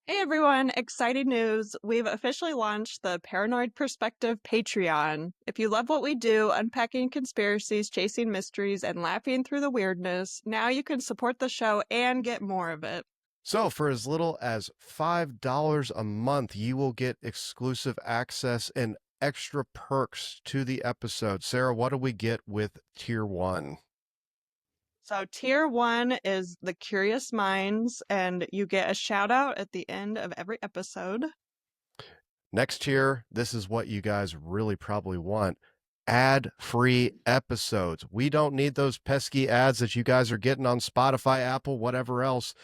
Hey everyone, exciting news. We've officially launched the Paranoid Perspective Patreon. If you love what we do, unpacking conspiracies, chasing mysteries, and laughing through the weirdness, now you can support the show and get more of it. So, for as little as $5 a month, you will get exclusive access and extra perks to the episode. Sarah, what do we get with tier one? So, tier one is the Curious Minds, and you get a shout out at the end of every episode. Next tier, this is what you guys really probably want, ad-free episodes. We don't need those pesky ads that you guys are getting on Spotify, Apple, whatever else.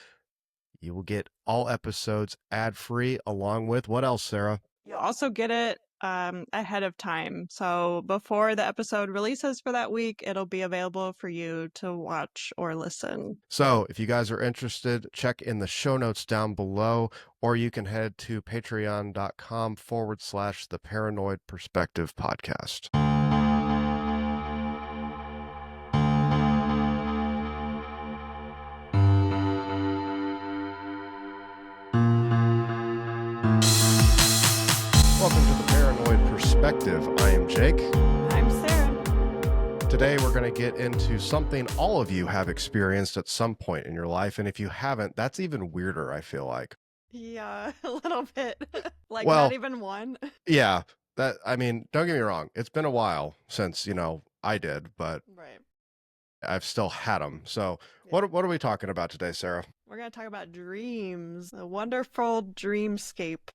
You will get all episodes ad-free along with what else, Sarah? You'll also get it ahead of time. So before the episode releases for that week, it'll be available for you to watch or listen. So if you guys are interested, check in the show notes down below, or you can head to patreon.com/the Paranoid Perspective Podcast. Welcome to the Paranoid Perspective. I am Jake. I'm Sarah. Today we're going to get into something all of you have experienced at some point in your life, and if you haven't, that's even weirder, I feel like. Yeah, a little bit. Like Well, not even one. Yeah, don't get me wrong. It's been a while since, I did, but Right. I've still had them. So Yeah. what are we talking about today, Sarah? We're going to talk about dreams, a wonderful dreamscape.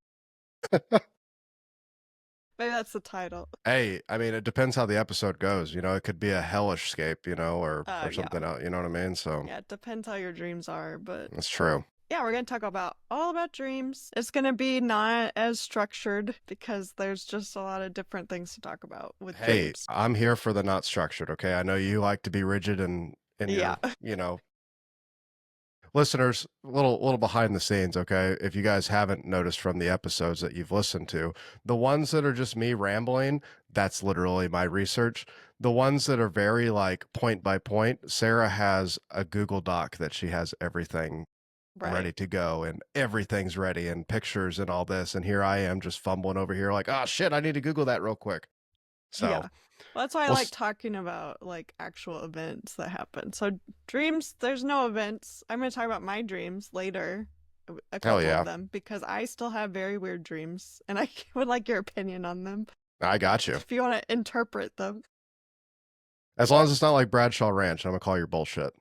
Maybe that's the title. Hey, I mean, it depends how the episode goes. It could be a hellish scape, or Yeah. something else. You know what I mean? So Yeah, it depends how your dreams are, but that's true. yeah, we're going to talk all about dreams. It's going to be not as structured because there's just a lot of different things to talk about with Hey, dreams. I'm here for the not structured. Okay, I know you like to be rigid and Yeah. Listeners, a little behind the scenes, okay? If you guys haven't noticed from the episodes that you've listened to, the ones that are just me rambling, that's literally my research. The ones that are very like point by point, Sarah has a Google Doc that she has everything ready to go, and everything's ready, and pictures and all this. And here I am just fumbling over here like, oh shit, I need to Google that real quick. So yeah. Well, that's why I like talking about like actual events that happen. So dreams, there's no events. I'm going to talk about my dreams later, a couple of them, because I still have very weird dreams, and I would like your opinion on them. I got you. If you want to interpret them. As long as it's not like Bradshaw Ranch, I'm gonna call your bullshit.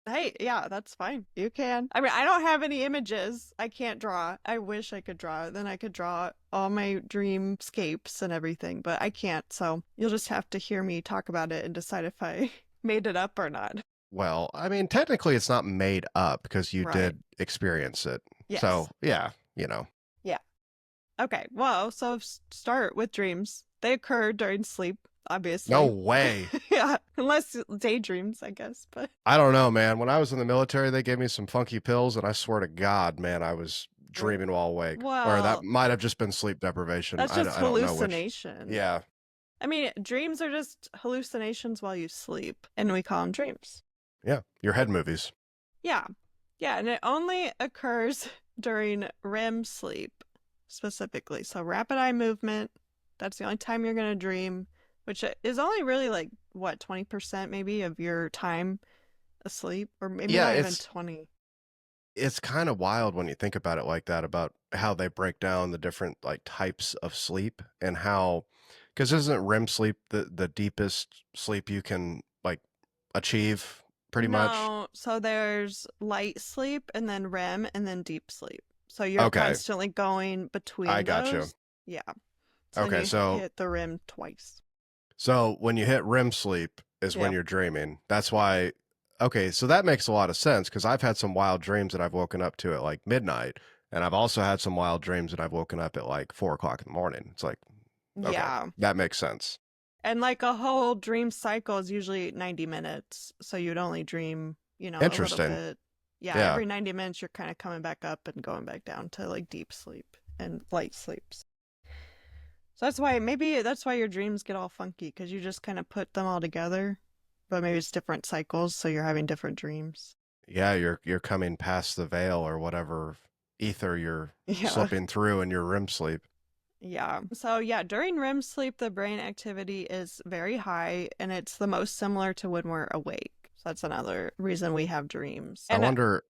Hey, yeah, that's fine. You can. I mean, I don't have any images. I can't draw. I wish I could draw. Then I could draw all my dreamscapes and everything, but I can't. So you'll just have to hear me talk about it and decide if I made it up or not. Well, I mean, technically it's not made up because you Right. did experience it. Yes. So, yeah, Yeah. Okay, well, so start with dreams. They occur during sleep, obviously. No way. Yeah, unless daydreams, I guess, but I don't know, man. When I was in the military, they gave me some funky pills, and I swear to God, man, I was dreaming while awake. Or that might have just been sleep deprivation. That's just I don't know hallucination. which. Yeah. I mean, dreams are just hallucinations while you sleep, and we call them dreams. Yeah, your head movies. Yeah. Yeah, and it only occurs during REM sleep, specifically. So rapid eye movement, that's the only time you're going to dream, which is only really like, what, 20% maybe of your time asleep? Or maybe not even 20. It's kind of wild when you think about it like that, about how they break down the different like types of sleep and how, because isn't REM sleep the deepest sleep you can like achieve pretty much? No, so there's light sleep and then REM and then deep sleep. So you're constantly going between I got those. You. Yeah. So okay, so hit the REM twice. So when you hit REM sleep is when you're dreaming. That's why. Okay, so that makes a lot of sense because I've had some wild dreams that I've woken up to at like midnight, and I've also had some wild dreams that I've woken up at like 4 o'clock in the morning. It's like, okay, yeah, that makes sense. And like a whole dream cycle is usually 90 minutes, so you'd only dream, Interesting. a little bit. Yeah, every 90 minutes you're kind of coming back up and going back down to like deep sleep and light sleeps. So that's why your dreams get all funky, because you just kind of put them all together, but maybe it's different cycles, so you're having different dreams. Yeah, you're coming past the veil or whatever, ether you're Yeah. slipping through in your REM sleep. Yeah. So, yeah, during REM sleep, the brain activity is very high and it's the most similar to when we're awake. So, that's another reason we have dreams. I And wonder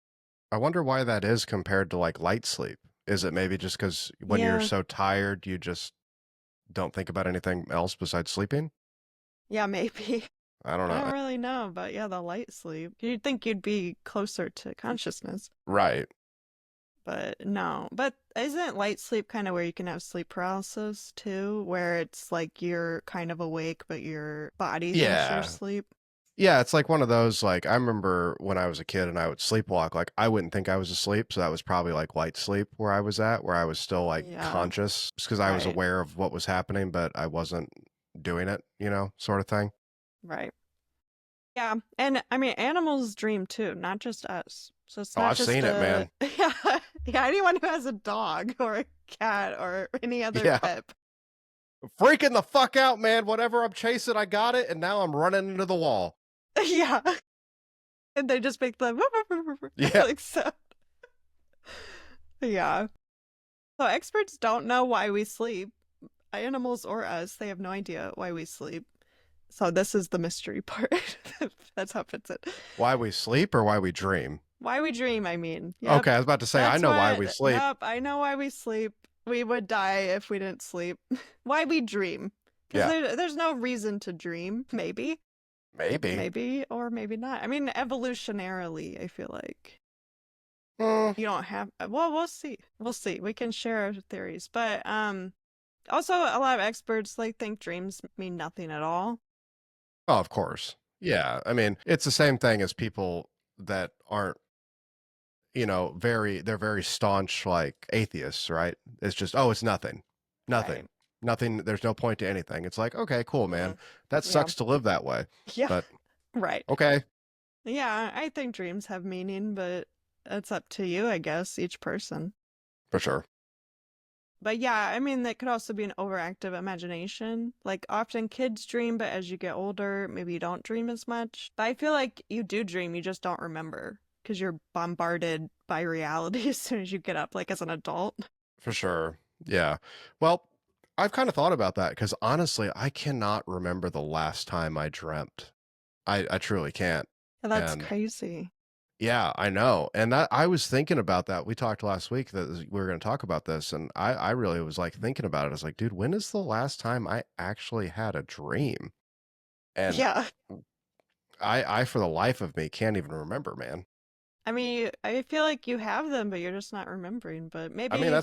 I wonder why that is compared to like light sleep. Is it maybe just because when you're yeah, so tired, you just don't think about anything else besides sleeping? yeah, maybe. I don't I know. don't really know, but yeah, the light sleep. You'd think you'd be closer to consciousness, Right. but no. But isn't light sleep kind of where you can have sleep paralysis too, where it's like you're kind of awake, but your body thinks you're Yeah. asleep? Yeah, it's like one of those, like, I remember when I was a kid and I would sleepwalk, like, I wouldn't think I was asleep, so that was probably, like, light sleep where I was at, where I was still, like, Yeah, conscious, just 'cause I was right, aware of what was happening, but I wasn't doing it, sort of thing. right. Yeah, and I mean, animals dream too, not just us. So it's Oh, not I've just seen it, a man. yeah, yeah. Anyone who has a dog or a cat or any other Yeah. pet. Freaking the fuck out, man. Whatever I'm chasing, I got it, and now I'm running into the wall. Yeah, and they just make the Yeah. like so. Yeah. So experts don't know why we sleep. Animals or us, they have no idea why we sleep. So this is the mystery part. That's how it fits it. Why we sleep or why we dream? Why we dream, I mean. Okay, Yep. I was about to say, I That's know why we what, sleep. nope, I know why we sleep. We would die if we didn't sleep. Why we dream. Because Yeah. there's no reason to dream. Maybe. Maybe. Maybe, or maybe not. I mean, evolutionarily, I feel like Mm. you don't have, well, we'll see. We'll see. We can share our theories. But, also a lot of experts like think dreams mean nothing at all. Oh, of course. Yeah. I mean, it's the same thing as people that aren't, they're very staunch, like atheists, right? It's just, oh, it's nothing. Right. Nothing. Nothing. There's no point to anything. It's like, okay, cool, man. Mm, That yeah. sucks to live that way. Yeah. But Right. okay, Yeah, I think dreams have meaning, but it's up to you, I guess, each person. for sure. But yeah, I mean, that could also be an overactive imagination. Like, often kids dream, but as you get older, maybe you don't dream as much. But I feel like you do dream, you just don't remember because you're bombarded by reality as soon as you get up, like as an adult. For sure. Yeah. Well, I've kind of thought about that because honestly, I cannot remember the last time I dreamt. I truly can't. And that's And crazy. yeah, I know. And that I was thinking about that. We talked last week that we were going to talk about this, and I really was like thinking about it. I was like, dude, when is the last time I actually had a dream? And Yeah. I for the life of me can't even remember, man. I mean, I feel like you have them, but you're just not remembering. But I mean, maybe,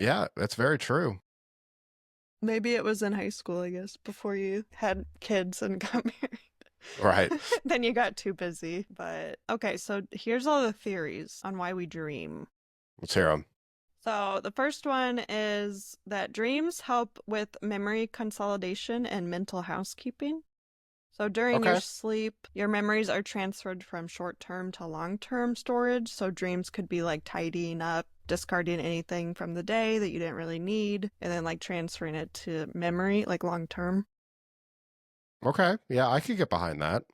yeah, that's very true. maybe it was in high school, I guess, before you had kids and got married. Right. Then you got too busy. But okay, so here's all the theories on why we dream. Let's hear them. So the first one is that dreams help with memory consolidation and mental housekeeping. So during your Okay. sleep, your memories are transferred from short term to long term storage. So dreams could be like tidying up, discarding anything from the day that you didn't really need, and then like transferring it to memory, like long term. Okay. Yeah, I could get behind that.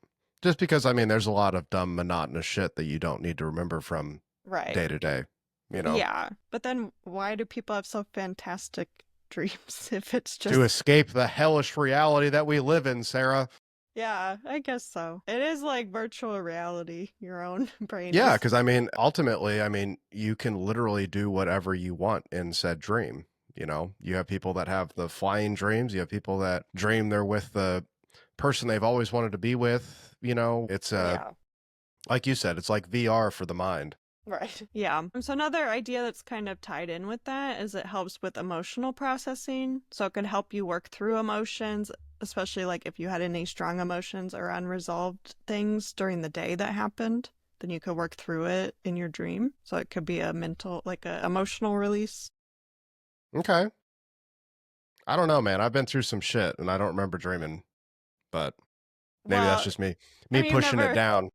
Just because I mean, there's a lot of dumb, monotonous shit that you don't need to remember from Right. day to day. You know, Yeah. But then why do people have so fantastic dreams if it's to just escape the hellish reality that we live in, Sarah. yeah, I guess so. It is like virtual reality. Your own brain Yeah, is. because I mean, ultimately, I mean, you can literally do whatever you want in said dream. You have people that have the flying dreams. You have people that dream they're with the person they've always wanted to be with. It's Yeah, like you said, it's like VR for the mind. right. Yeah. So another idea that's kind of tied in with that is it helps with emotional processing. So it can help you work through emotions, especially like if you had any strong emotions or unresolved things during the day that happened, then you could work through it in your dream. So it could be a mental, like a emotional release. Okay. I don't know, man. I've been through some shit and I don't remember dreaming, but maybe that's Well, just me, I me mean, you've pushing it never down.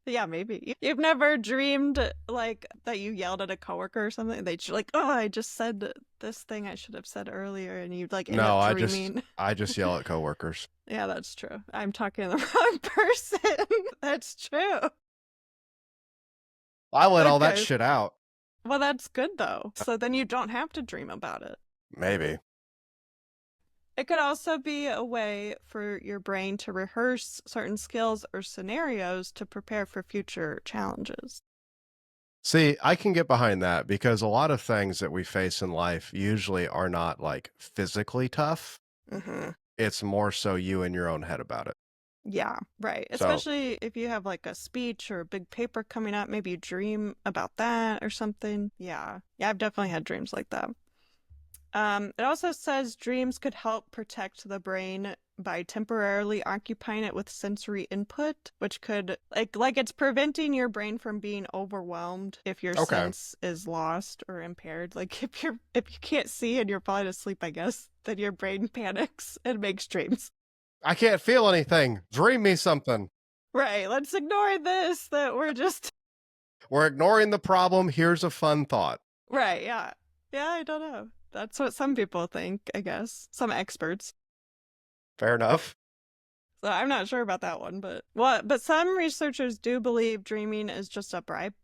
yeah, maybe. You've never dreamed like that you yelled at a coworker or something. They like, oh, I just said this thing I should have said earlier, and you like end No, up I just, dreaming. I just yell at coworkers. Yeah, that's true. I'm talking to the wrong person. That's true. I let all that Okay. shit out. Well, that's good though. So then you don't have to dream about it. Maybe. It could also be a way for your brain to rehearse certain skills or scenarios to prepare for future challenges. See, I can get behind that because a lot of things that we face in life usually are not like physically tough. Mm-hmm. It's more so you in your own head about it. Yeah, right. So, Especially if you have like a speech or a big paper coming up, maybe you dream about that or something. Yeah. Yeah, I've definitely had dreams like that. It also says dreams could help protect the brain by temporarily occupying it with sensory input, which could like it's preventing your brain from being overwhelmed if your okay. sense is lost or impaired. Like if you can't see and you're falling asleep, I guess, then your brain panics and makes dreams. I can't feel anything. Dream me something. Right, let's ignore this that we're just We're ignoring the problem. Here's a fun thought. right, yeah. Yeah, I don't know. That's what some people think, I guess. Some experts. Fair enough. So I'm not sure about that one, but some researchers do believe dreaming is just a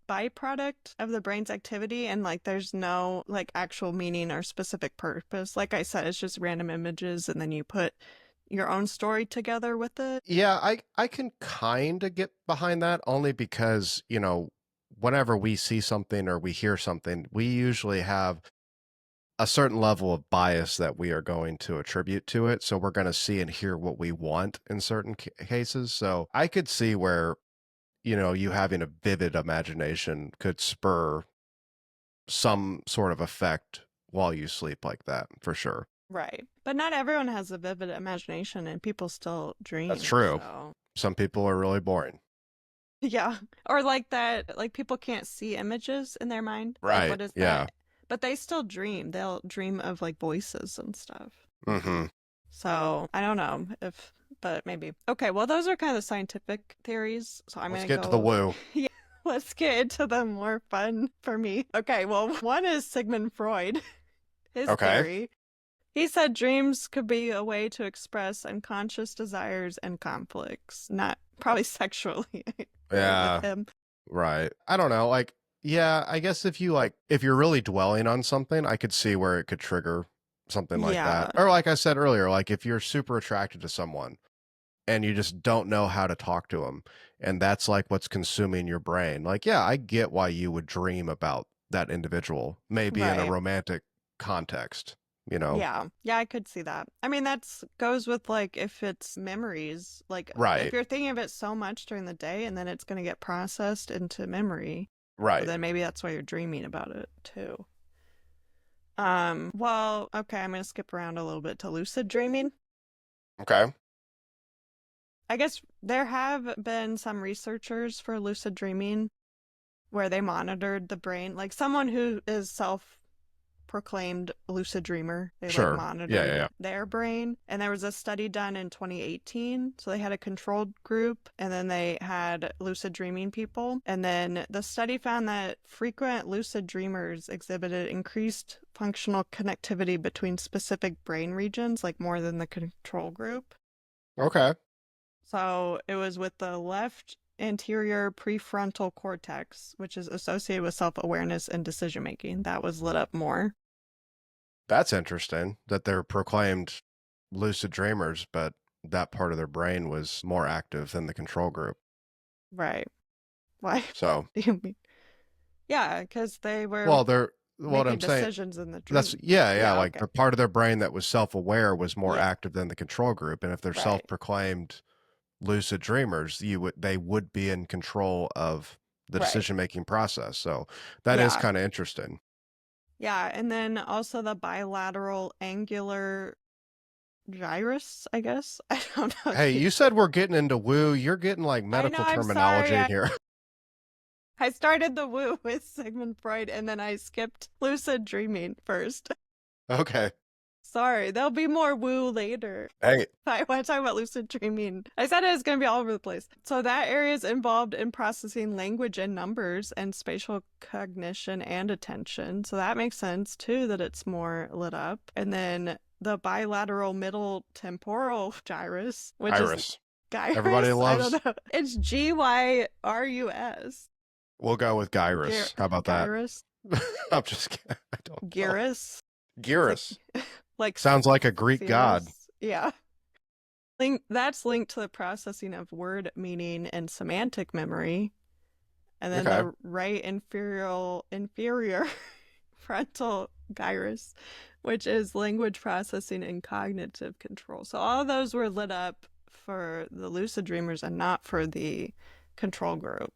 byproduct of the brain's activity and like there's no like actual meaning or specific purpose. Like I said, it's just random images and then you put your own story together with it. Yeah, I can kind of get behind that only because, whenever we see something or we hear something, we usually have a certain level of bias that we are going to attribute to it. So we're going to see and hear what we want in certain cases. So I could see where, you having a vivid imagination could spur some sort of effect while you sleep like that, for sure. Right. But not everyone has a vivid imagination and people still That's dream, true. so Some people are really boring. yeah. Or like that, like people can't see images in their mind. Like, Right. what is Yeah. that? But they still dream. They'll dream of like voices and stuff. Mm-hmm. So I don't know if, but maybe. Okay, well, those are kind of the scientific theories. So I'm Let's going to get to the go, woo. yeah, let's get into the more fun for me. Okay, well, one is Sigmund Freud, his Okay. theory. He said dreams could be a way to express unconscious desires and conflicts, not probably sexually, really, with Yeah. him. Right. I don't know. Like, yeah, I guess if you're really dwelling on something, I could see where it could trigger something like that. Yeah, Or like I said earlier, like if you're super attracted to someone and you just don't know how to talk to them, and that's like what's consuming your brain. Like, yeah, I get why you would dream about that individual, maybe in a right. romantic context. Yeah, yeah, I could see that. I mean, that's goes with like if it's memories, like if Right. you're thinking of it so much during the day and then it's going to get processed into memory, well, Right. then maybe that's why you're dreaming about it too. Well, okay, I'm going to skip around a little bit to lucid dreaming. Okay. I guess there have been some researchers for lucid dreaming where they monitored the brain, like someone who is self proclaimed lucid dreamer. They like Sure. Yeah, yeah, monitored yeah. their brain. And there was a study done in 2018. So they had a controlled group and then they had lucid dreaming people. And then the study found that frequent lucid dreamers exhibited increased functional connectivity between specific brain regions, like more than the control group. Okay. So it was with the left anterior prefrontal cortex, which is associated with self awareness and decision making. That was lit up more. That's interesting that they're proclaimed lucid dreamers, but that part of their brain was more active than the control group. Right. Why? So, Do you mean? Yeah, because they were well, they're what making I'm saying. decisions in the That's dream. yeah, yeah. Yeah, Like okay. the part of their brain that was self-aware was more Yeah, active than the control group, and if they're right. self-proclaimed lucid dreamers, they would be in control of the Right. decision-making process. So that is Yeah. kind of interesting. Yeah. And then also the bilateral angular gyrus, I guess. I don't know. Hey, you said we're getting into woo. You're getting like I know, medical I'm sorry. terminology in here. I started the woo with Sigmund Freud and then I skipped lucid dreaming first. Okay. Sorry, there'll be more woo later. Hey, I want to talk about lucid dreaming. I said it was going to be all over the place. So that area is involved in processing language and numbers and spatial cognition and attention. So that makes sense too that it's more lit up. And then the bilateral middle temporal gyrus, which is Iris. Everybody gyrus. I loves. don't know. It's Gyrus. We'll go with gyrus. How about that? Gyrus. I'm just kidding. I don't know. Gyrus. It's Gyrus. like Sounds like a Greek god. Cirrus. Yeah. That's linked to the processing of word meaning and semantic memory. And then Okay. the right inferior frontal gyrus, which is language processing and cognitive control. So all of those were lit up for the lucid dreamers and not for the control group.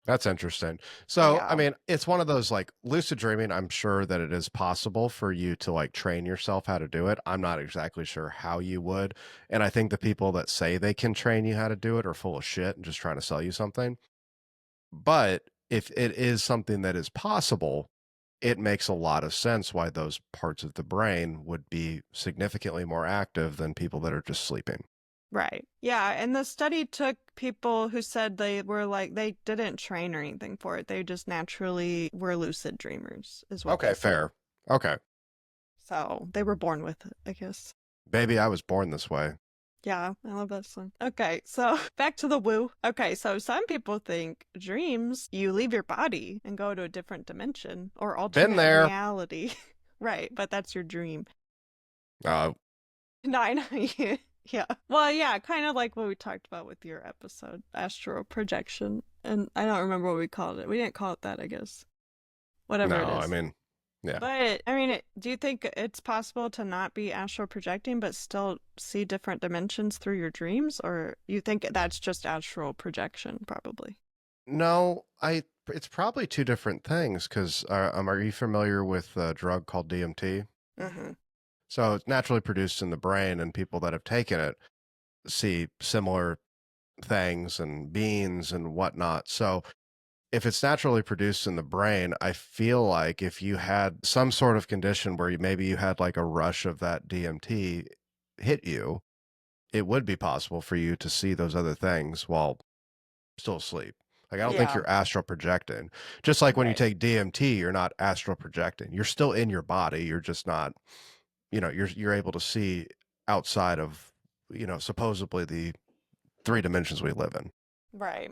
That's interesting. So, I Yeah. mean, it's one of those like lucid dreaming. I'm sure that it is possible for you to like train yourself how to do it. I'm not exactly sure how you would. And I think the people that say they can train you how to do it are full of shit and just trying to sell you something. But if it is something that is possible, it makes a lot of sense why those parts of the brain would be significantly more active than people that are just sleeping. Right. Yeah. And the study took people who said they were like, they didn't train or anything for it. They just naturally were lucid dreamers, is what they Okay, said. fair. Okay. So they were born with it, I guess. Baby, I was born this way. Yeah, I love that song. Okay, so back to the woo. Okay, so some people think dreams, you leave your body and go to a different dimension or Been alternate there. reality. Right, but that's your dream. Uh, No, I know. Yeah. Well, yeah, kind of like what we talked about with your episode, astral projection. And I don't remember what we called it. We didn't call it that, I guess. Whatever it no, I is. mean, yeah. But I mean, do you think it's possible to not be astral projecting but still see different dimensions through your dreams, or you think that's just astral projection, probably? No, it's probably two different things because are you familiar with a drug called DMT? Mm-hmm. So it's naturally produced in the brain, and people that have taken it see similar things and beings and whatnot. So if it's naturally produced in the brain, I feel like if you had some sort of condition where maybe you had like a rush of that DMT hit you, it would be possible for you to see those other things while still asleep. Like I don't think Yeah. you're astral projecting. Just like when you Right. take DMT, you're not astral projecting. You're still in your body. You're just not, you're able to see outside of, supposedly the three dimensions we live in. Right.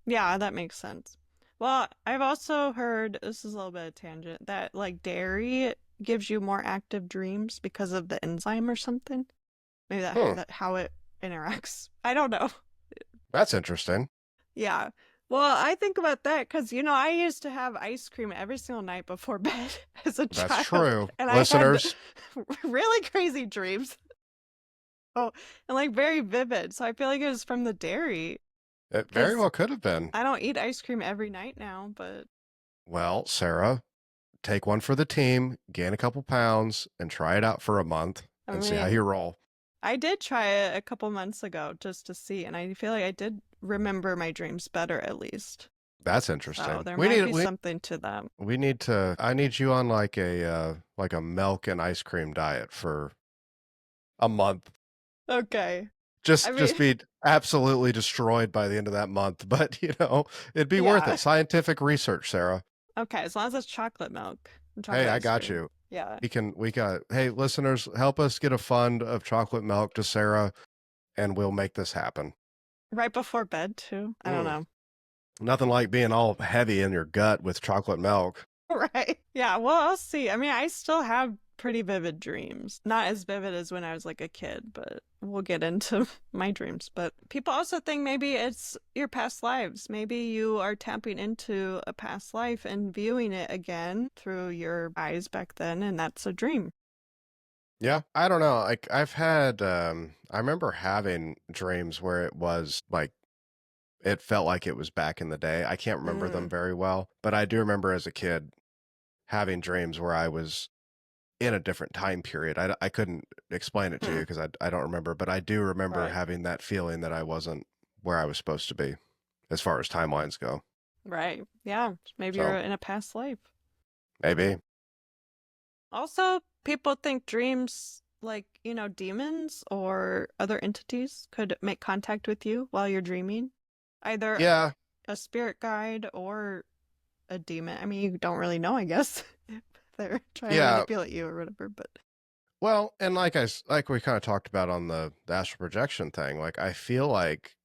Yeah, that makes sense. Well, I've also heard, this is a little bit of tangent, that like dairy gives you more active dreams because of the enzyme or something. Maybe Hmm, that how it interacts. I don't know. that's interesting. Yeah. Well, I think about that because, I used to have ice cream every single night before bed as a That's child, true. and I had Listeners, really crazy dreams. Oh, and like very vivid. So I feel like it was from the dairy it very because well could have been. I don't eat ice cream every night now, but Well, Sarah, take one for the team, gain a couple pounds, and try it out for a month I and see how you mean, roll. I did try it a couple months ago just to see, and I feel like I did remember my dreams better at least. That's So interesting. there We might need be we something to that. we need to. I need you on like a milk and ice cream diet for a month. Okay. I Just mean, be absolutely destroyed by the end of that month, but it'd be worth yeah. it. Scientific research, Sarah. Okay, as long as it's chocolate milk and chocolate Hey, I ice got cream. you. Yeah. We got. Hey, listeners, help us get a fund of chocolate milk to Sarah, and we'll make this happen. Right before bed, too. I don't Mm. know. Nothing like being all heavy in your gut with chocolate milk. Right. Yeah, well, I'll see. I mean, I still have pretty vivid dreams. Not as vivid as when I was like a kid, but we'll get into my dreams. But people also think maybe it's your past lives. Maybe you are tapping into a past life and viewing it again through your eyes back then, and that's a dream. Yeah, I don't know. Like I've had I remember having dreams where it was like it felt like it was back in the day. I can't remember them Mm, very well, but I do remember as a kid having dreams where I was in a different time period. I couldn't explain it to you hmm. because I don't remember, but I do remember Right. having that feeling that I wasn't where I was supposed to be as far as timelines go. Right. Yeah. Maybe you're So in a past life. maybe. Also, people think dreams, like, demons or other entities could make contact with you while you're dreaming. Either Yeah. a spirit guide or a demon. I mean, you don't really know, I guess, if they're trying to Yeah. manipulate you or whatever, but Well, and like we kind of talked about on the astral projection thing, like I feel like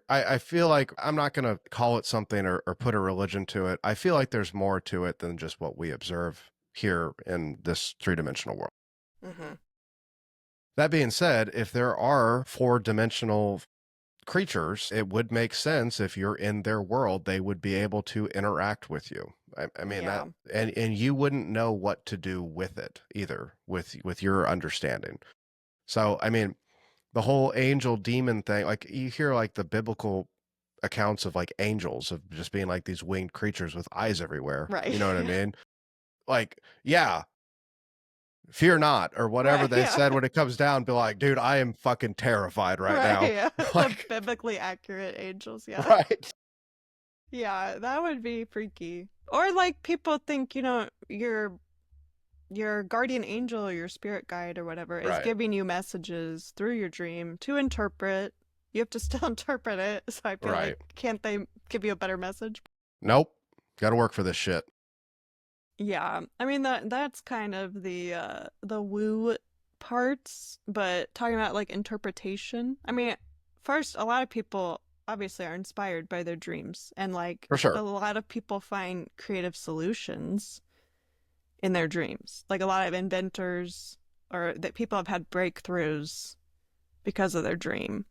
I feel like I'm not going to call it something or put a religion to it. I feel like there's more to it than just what we observe here in this three-dimensional world. Mm-hmm. That being said, if there are four-dimensional creatures, it would make sense if you're in their world, they would be able to interact with you. I mean that, Yeah. and you wouldn't know what to do with it either, with your understanding. So, I mean, the whole angel demon thing, like you hear like the biblical accounts of like angels of just being like these winged creatures with eyes everywhere. Right. You know what I mean? Like, yeah, fear not, or whatever Right. they Yeah. said when it comes down, be like, dude, I am fucking terrified right Right. now. Yeah. The Like, biblically accurate angels. Yeah. right. Yeah. That would be freaky. Or like people think, your guardian angel or your spirit guide or whatever is Right. giving you messages through your dream to interpret. You have to still interpret it. So I feel like Right. can't they give you a better message? Nope. Got to work for this shit. Yeah. I mean that's kind of the woo parts, but talking about like interpretation. I mean, first a lot of people obviously are inspired by their dreams and like For a sure. lot of people find creative solutions in their dreams. Like a lot of inventors or that people have had breakthroughs because of their dream.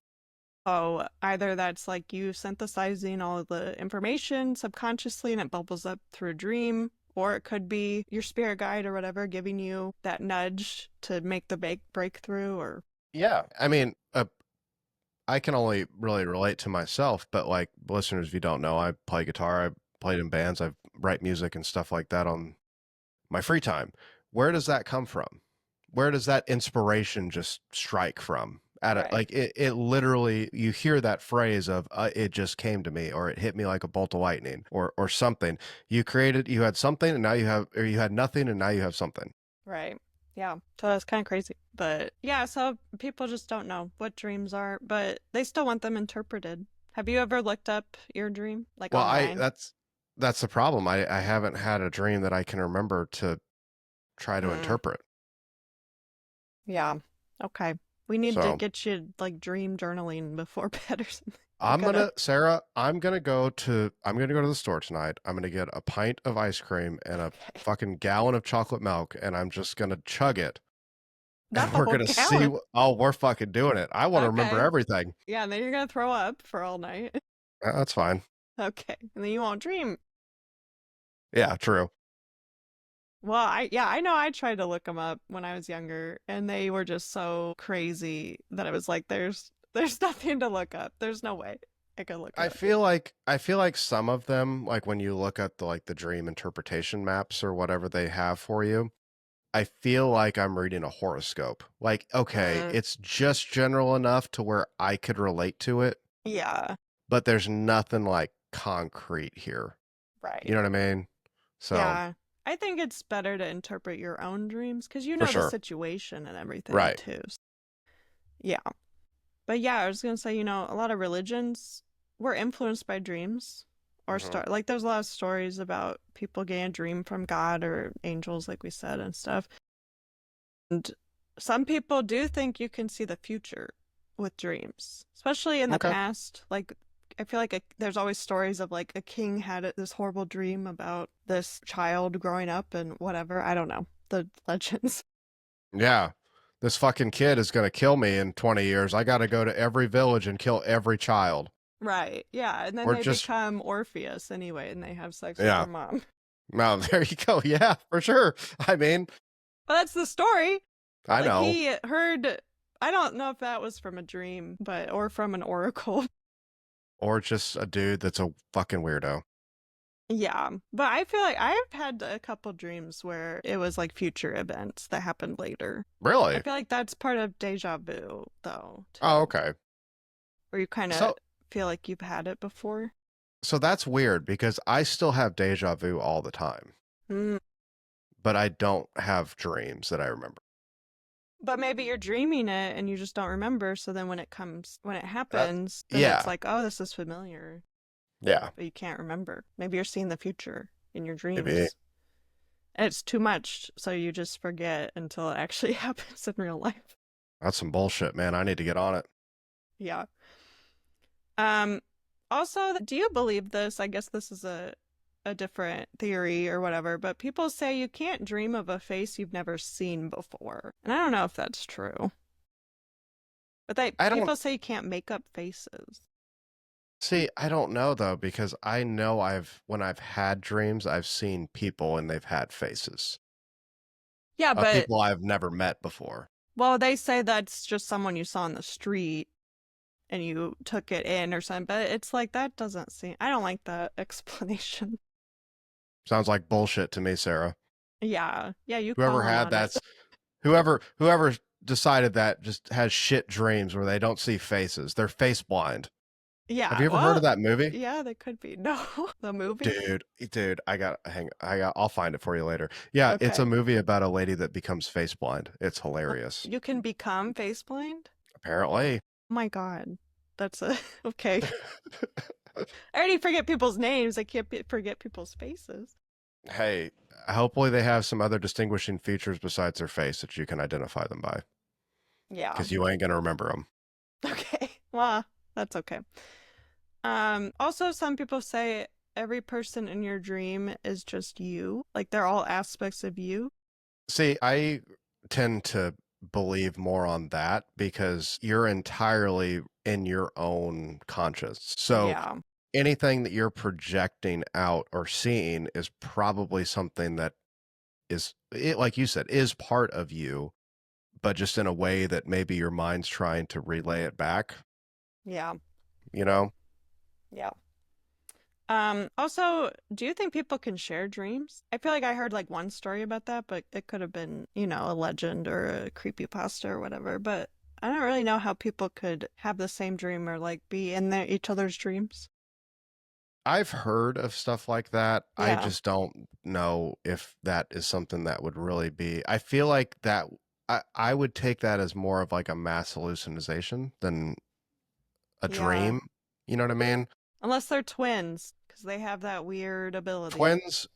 So either that's like you synthesizing all of the information subconsciously and it bubbles up through a dream, or it could be your spirit guide or whatever giving you that nudge to make the breakthrough or Yeah. I mean, I can only really relate to myself, but like listeners, if you don't know, I play guitar. I played in bands. I write music and stuff like that on my free time. Where does that come from? Where does that inspiration just strike from? At it, right. like it literally, you hear that phrase of "it just came to me," or "it hit me like a bolt of lightning," or something. You had something, and now you have, or you had nothing, and now you have something. Right. Yeah. So that's kind of crazy. But yeah, so people just don't know what dreams are, but they still want them interpreted. Have you ever looked up your dream, like Well, online? that's the problem. I haven't had a dream that I can remember to try to Mm, interpret. yeah. Okay. We need to So get you like dream journaling before bed or something. You I'm gotta. gonna, Sarah, I'm gonna go to the store tonight. I'm gonna get a pint of ice cream and a Okay. fucking gallon of chocolate milk, and I'm just gonna chug it. And Not the we're whole gonna see. gallon. Oh, we're fucking doing it. I want to remember Okay. everything. Yeah, and then you're gonna throw up for all night. That's fine. Okay. And then you won't dream. Yeah, true. Well, I know I tried to look them up when I was younger, and they were just so crazy that I was like, there's nothing to look up. There's no way I could look it up. I feel like some of them, like when you look at the dream interpretation maps or whatever they have for you, I feel like I'm reading a horoscope. Like, okay, Mm, it's just general enough to where I could relate to it, yeah, but there's nothing like concrete here. You right. know what I mean? So, Yeah. I think it's better to interpret your own dreams because you for know the sure. situation and everything Right. too. Yeah. But yeah, I was gonna say, a lot of religions were influenced by dreams or Hmm. star like there's a lot of stories about people getting a dream from God or angels, like we said, and stuff. And some people do think you can see the future with dreams, especially in the Okay. past. Like I feel like there's always stories of like a king had this horrible dream about this child growing up and whatever. I don't know the legends. Yeah. This fucking kid is going to kill me in 20 years. I got to go to every village and kill every child. Right. Yeah. And then Or they just, become Orpheus anyway, and they have sex with yeah. their mom. No, there you go. Yeah, for sure. I mean, But that's the story. I Like know. he heard, I don't know if that was from a dream, or from an oracle. Or just a dude that's a fucking weirdo. Yeah. But I feel like I've had a couple dreams where it was like future events that happened later. I Really? feel like that's part of deja vu, though, Oh, too, okay. where you kind of So, feel like you've had it before. so that's weird because I still have deja vu all the time, Mm. but I don't have dreams that I remember. But maybe you're dreaming it and you just don't remember. So then when it Uh, happens, then it's yeah. like, oh, this is familiar, Yeah. but you can't remember. Maybe you're seeing the future in your Maybe. dreams. And it's too much, so you just forget until it actually happens in real life. That's some bullshit, man. I need to get on it. Yeah. Um, Also, do you believe this? I guess this is a different theory or whatever, but people say you can't dream of a face you've never seen before. And I don't know if that's true. But they I don't people say you can't make up faces. see, I don't know though, because I know when I've had dreams, I've seen people and they've had faces Yeah, of but people I've never met before. well, they say that's just someone you saw on the street and you took it in or something, but it's like that doesn't seem I don't like that explanation. Sounds like bullshit to me, Sarah. Yeah. Yeah, you call Whoever them had on it. that's whoever decided that just has shit dreams where they don't see faces. They're face blind. Have Yeah, you ever heard of well, that movie? yeah, they could be. No, the movie? Dude, I'll find it for you later. Yeah, it's a Okay. movie about a lady that becomes face blind. It's What? hilarious. You can become face blind? Apparently. Oh my God. That's a okay. I already forget people's names. I can't forget people's faces. Hey, hopefully they have some other distinguishing features besides their face that you can identify them by, Yeah. because you ain't gonna remember them. Okay. Well, that's okay. Also some people say every person in your dream is just you. Like they're all aspects of you. See, I tend to believe more on that because you're entirely in your own conscious. So Yeah. anything that you're projecting out or seeing is probably something that like you said, is part of you, but just in a way that maybe your mind's trying to relay it back, Yeah. you know? Yeah. Also, do you think people can share dreams? I feel like I heard like one story about that, but it could have been, a legend or a creepypasta or whatever. But I don't really know how people could have the same dream or like be in each other's dreams. I've heard of stuff like that. I Yeah. just don't know if that is something that would really be. I feel like that I would take that as more of like a mass hallucination than a Yeah. dream. You know what I mean? Unless they're twins, because they have that weird ability.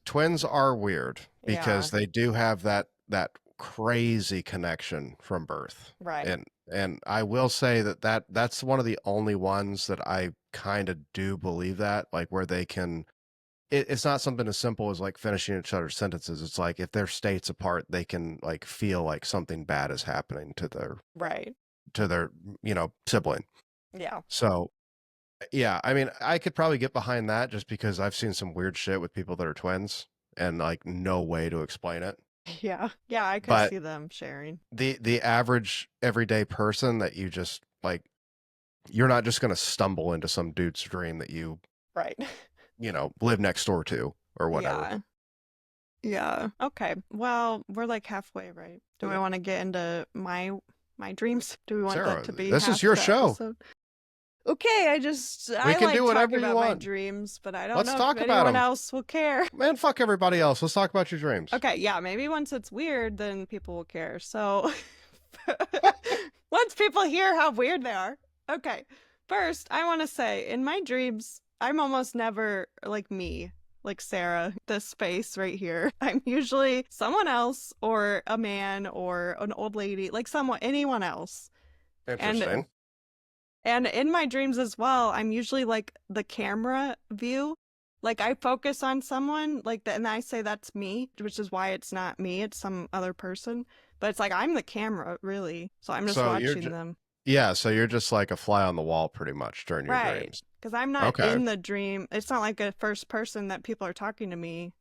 Twins are weird Yeah. because they do have that crazy connection from birth. Right. And I will say that's one of the only ones that I kind of do believe that, like where they can it's not something as simple as like finishing each other's sentences. It's like if they're states apart, they can like feel like something bad is happening Right. to their, sibling. Yeah. So yeah, I mean, I could probably get behind that just because I've seen some weird shit with people that are twins and like no way to explain it. Yeah. Yeah, I could But see them sharing. the average everyday person that you just like you're not just going to stumble into some dude's dream that Right. live next door to or whatever. Yeah. Yeah. Okay. Well, we're like halfway, right? Do we want to get into my dreams? Do we want that Sarah, to be this is half your the show. episode? Okay, We I can do like whatever talking you about my want. dreams, but I don't Let's know if talk about anyone them. else will care. Man, fuck everybody else. Let's talk about your dreams. Okay, yeah, maybe once it's weird, then people will care. So once people hear how weird they are. Okay. First, I want to say in my dreams, I'm almost never like me, like Sarah, this space right here. I'm usually someone else or a man or an old lady, like anyone else. And Interesting. and in my dreams as well, I'm usually like the camera view. Like I focus on someone, and I say that's me, which is why it's not me, it's some other person. But it's like I'm the camera, really. So I'm just So watching them. yeah, so you're just like a fly on the wall pretty much during your Right. dreams. Because I'm not Okay. in the dream. It's not like a first person that people are talking to me.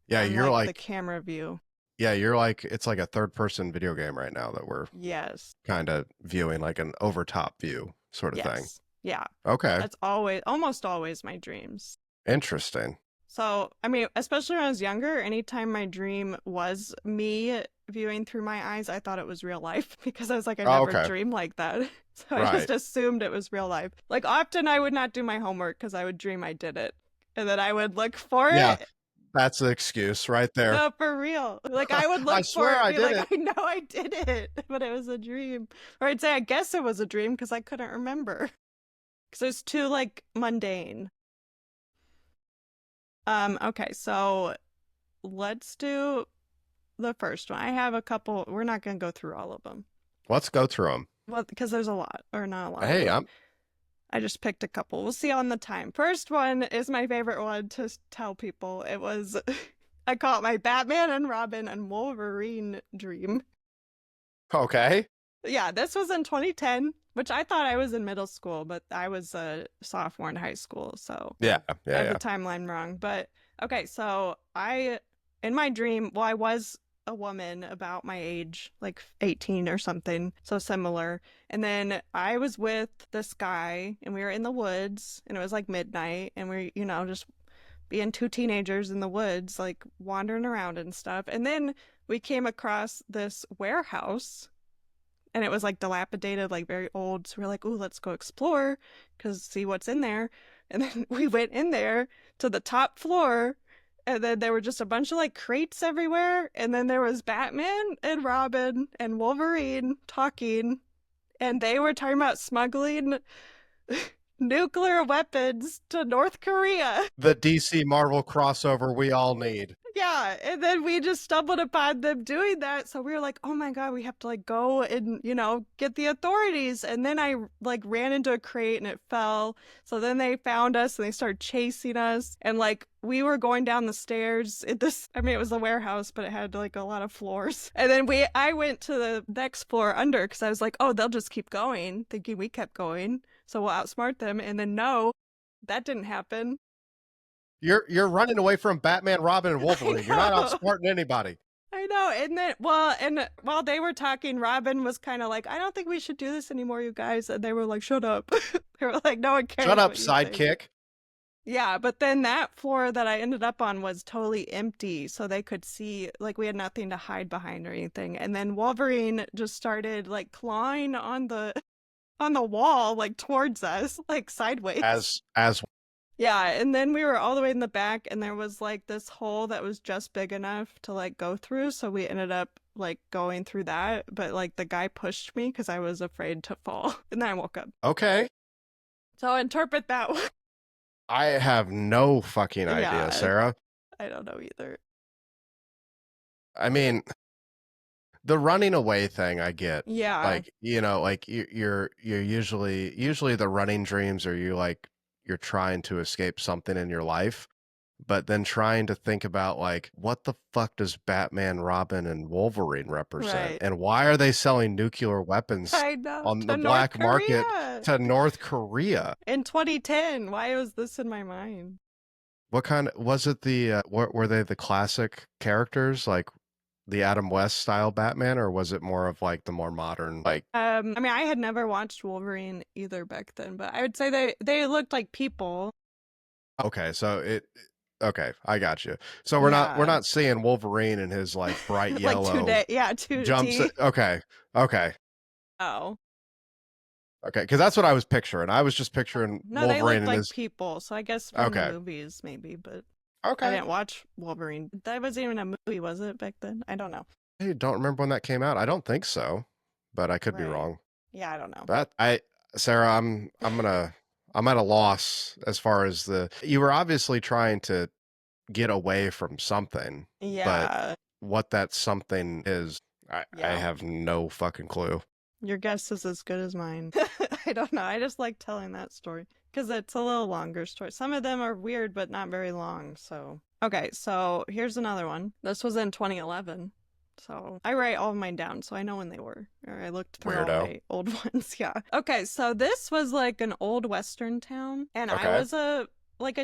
Yeah, I'm like the camera view. you're like it's like a third person video game right now that we're Yes. kind of viewing like an overtop view sort of thing. Yes. Yeah. Okay. That's almost always my dreams. Interesting. So, I mean, especially when I was younger, anytime my dream was me viewing through my eyes, I thought it was real life because I was like, I Oh, never okay. dreamed like that. So I Right. just assumed it was real life. Like, often I would not do my homework because I would dream I did it. And then I would look for Yeah, it. that's the excuse right there. No, for real. Like, I would I look for swear it and I be did like, it. I know I did it, but it was a dream. Or I'd say, I guess it was a dream because I couldn't remember. Because it was too, like, mundane. Okay, so let's do the first one. I have a couple. We're not going to go through all of them. Let's go through them. Well, because there's a lot, or not a lot, Hey, but I'm I just picked a couple. We'll see on the time. First one is my favorite one to tell people. It was, I call it my Batman and Robin and Wolverine dream. Okay. Yeah, this was in 2010, which I thought I was in middle school, but I was a sophomore in high school. So Yeah. I Yeah. have the Yeah. timeline wrong. But okay, so in my dream, well, I was a woman about my age, like 18 or something, so similar. And then I was with this guy, and we were in the woods, and it was like midnight, and we're just being two teenagers in the woods, like wandering around and stuff. And then we came across this warehouse and it was like dilapidated, like very old. So we're like, "Ooh, let's go explore, cause see what's in there." And then we went in there to the top floor, and then there were just a bunch of like crates everywhere. And then there was Batman and Robin and Wolverine talking, and they were talking about smuggling nuclear weapons to North Korea. The DC Marvel crossover we all need. Yeah, and then we just stumbled upon them doing that. So we were like, "Oh my God, we have to like go and, get the authorities." And then I like ran into a crate and it fell. So then they found us and they started chasing us. And like we were going down the stairs. It was a warehouse, but it had like a lot of floors. And then I went to the next floor under because I was like, "Oh, they'll just keep going," thinking we kept going. So we'll outsmart them. And then no, that didn't happen. You're running away from Batman, Robin, and Wolverine. You're not outsmarting anybody. I know. And then, and while they were talking, Robin was kind of like, "I don't think we should do this anymore, you guys." And they were like, "Shut up." They were like, "No one cares." Shut up, what you think." sidekick. Yeah, but then that floor that I ended up on was totally empty, so they could see, like, we had nothing to hide behind or anything. And then Wolverine just started like clawing on the on the wall, like towards us, like sideways. As Yeah, and then we were all the way in the back, and there was like this hole that was just big enough to like go through. So we ended up like going through that, but like the guy pushed me because I was afraid to fall, and then I woke up. okay. So interpret that one. I have no fucking idea, Yeah. Sarah. I don't know either. I mean, the running away thing I get. Yeah. Like, like you're usually the running dreams are you're trying to escape something in your life, but then trying to think about like what the fuck does Batman, Robin, and Wolverine represent? Right. And why are they selling nuclear weapons I know. on To the North black market Korea. to North Korea? In 2010. Why was this in my mind? What kind of was it were they the classic characters like the Adam West style Batman, or was it more of like the more modern like I mean, I had never watched Wolverine either back then, but I would say they looked like people. Okay, okay, I got you. So we're Yeah. not seeing Wolverine in his like bright Like yellow 2D. jumps. Okay. Okay. Oh. Okay, because that's what I was picturing. I was just picturing No, they Wolverine looked and like his. people. So I guess from Okay. the movies, maybe, but I Okay. didn't watch Wolverine. That wasn't even a movie, was it, back then? I don't know. I don't remember when that came out. I don't think so, but I could be Right. wrong. Yeah, I don't know. Sarah, I'm at a loss as far as you were obviously trying to get away from something, but Yeah. what that something is, I Yeah. have no fucking clue. Your guess is as good as mine. I don't know. I just like telling that story because it's a little longer story. Some of them are weird, but not very long. So, okay. So here's another one. This was in 2011. So I write all of mine down so I know when they were. Or I looked through all Weirdo. my old ones. Yeah. Okay. So this was like an old Western town, and Okay. I was a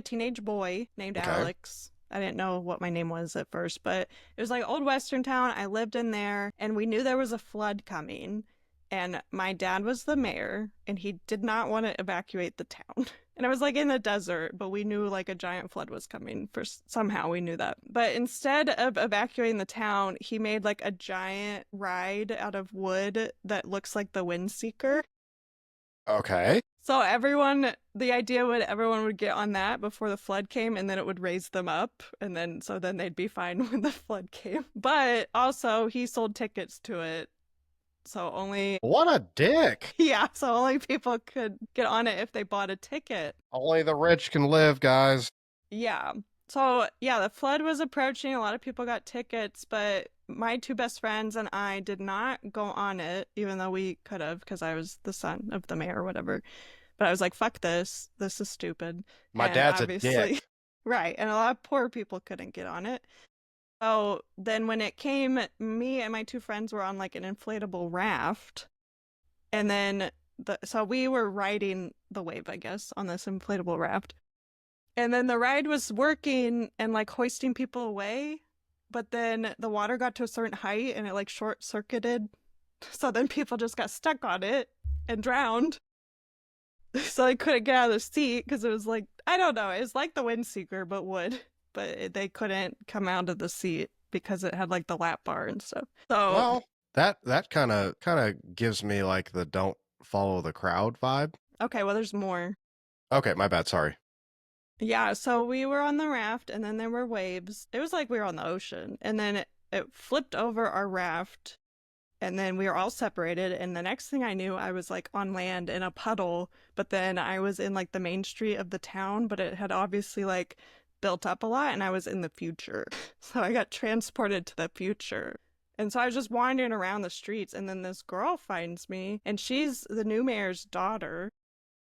teenage boy named Okay. Alex. I didn't know what my name was at first, but it was like old Western town. I lived in there, and we knew there was a flood coming. And my dad was the mayor, and he did not want to evacuate the town. And it was like in the desert, but we knew like a giant flood was coming. Somehow we knew that. But instead of evacuating the town, he made like a giant ride out of wood that looks like the Windseeker. Okay. So the idea would everyone would get on that before the flood came, and then it would raise them up, and then they'd be fine when the flood came. But also he sold tickets to it. So only What a dick. Yeah, so only people could get on it if they bought a ticket. Only the rich can live, guys. Yeah. So, yeah, the flood was approaching. A lot of people got tickets, but my two best friends and I did not go on it, even though we could have, because I was the son of the mayor or whatever. But I was like, fuck this. This is stupid. My And dad's a obviously, dick. right. And a lot of poor people couldn't get on it. So then when it came, me and my two friends were on like an inflatable raft. And then so we were riding the wave, I guess, on this inflatable raft. And then the ride was working and like hoisting people away. But then the water got to a certain height and it like short circuited. So then people just got stuck on it and drowned. So they couldn't get out of the seat because it was like, I don't know, it was like the Windseeker, but wood. But they couldn't come out of the seat because it had like the lap bar and stuff. So, Well, that kind of gives me like the don't follow the crowd vibe. okay, well, there's more. Okay, my bad. Sorry. Yeah, so we were on the raft and then there were waves. It was like we were on the ocean. And then it flipped over our raft and then we were all separated. And the next thing I knew, I was like on land in a puddle. But then I was in like the main street of the town, but it had obviously like built up a lot and I was in the future. So I got transported to the future. And so I was just wandering around the streets and then this girl finds me and she's the new mayor's daughter.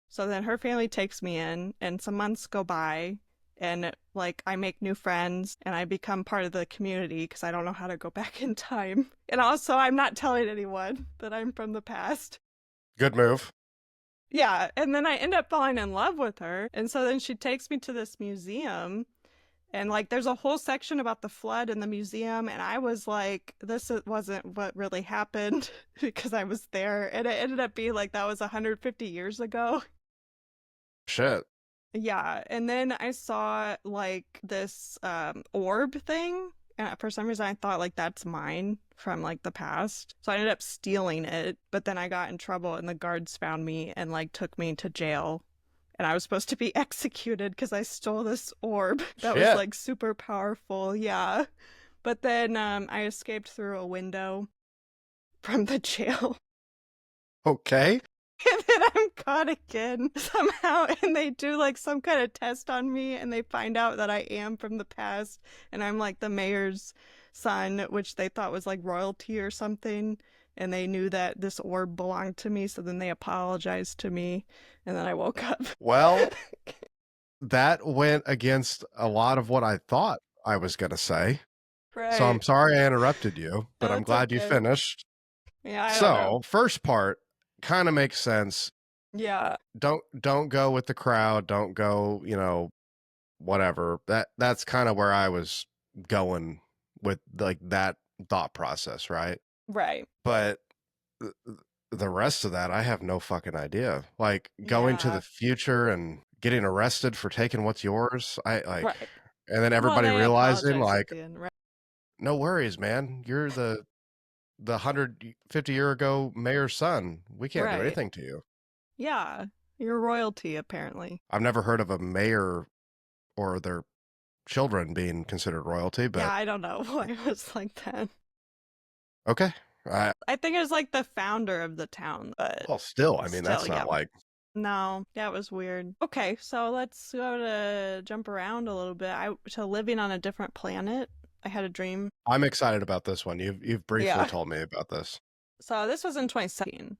So then her family takes me in, and some months go by, and like I make new friends and I become part of the community because I don't know how to go back in time. And also, I'm not telling anyone that I'm from the past. Good move. Yeah, and then I end up falling in love with her. And so then she takes me to this museum. And like there's a whole section about the flood in the museum. And I was like, this wasn't what really happened because I was there. And it ended up being like that was 150 years ago. Shit. Yeah, and then I saw like this orb thing, and for some reason I thought like that's mine from like the past. So I ended up stealing it, but then I got in trouble and the guards found me and like took me to jail. And I was supposed to be executed because I stole this orb that was Shit. like super powerful. Yeah. But then I escaped through a window from the jail. Okay. And then I'm caught again somehow, and they do like some kind of test on me, and they find out that I am from the past, and I'm like the mayor's son, which they thought was like royalty or something, and they knew that this orb belonged to me, so then they apologized to me, and then I woke up. Well, that went against a lot of what I thought I was going to say. So I'm Right. sorry I interrupted you, but No, I'm it's glad you okay. finished. Yeah, I don't know. So, first part kind of makes sense. Yeah. Don't go with the crowd, don't go, whatever. That's kind of where I was going with like that thought process, right? Right. But th- the rest of that I have no fucking idea. Like going to Yeah. the future and getting arrested for taking what's yours. I like Right. and then Well, everybody they realizing apologized at like the end, right? no worries, man. You're the 150-year ago mayor's son. We can't do Right. anything to you. Yeah. You're royalty, apparently. I've never heard of a mayor or their children being considered royalty, Yeah, but I don't know why it was like that. okay. I think it was like the founder of the town, but Well, still, I mean, still, that's yeah. not like No, that was weird. Okay, so let's go to jump around a little bit. So living on a different planet. I had a dream. I'm excited about this one. You've briefly Yeah. told me about this. So this was in 2017.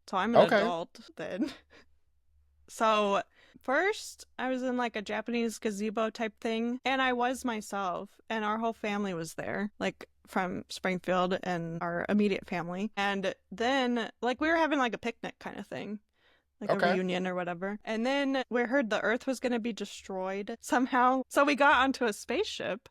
So I'm an Okay. adult then. So first, I was in like a Japanese gazebo type thing, and I was myself, and our whole family was there, like from Springfield and our immediate family. And then, like, we were having like a picnic kind of thing, like a Okay. reunion or whatever. And then we heard the Earth was going to be destroyed somehow. So we got onto a spaceship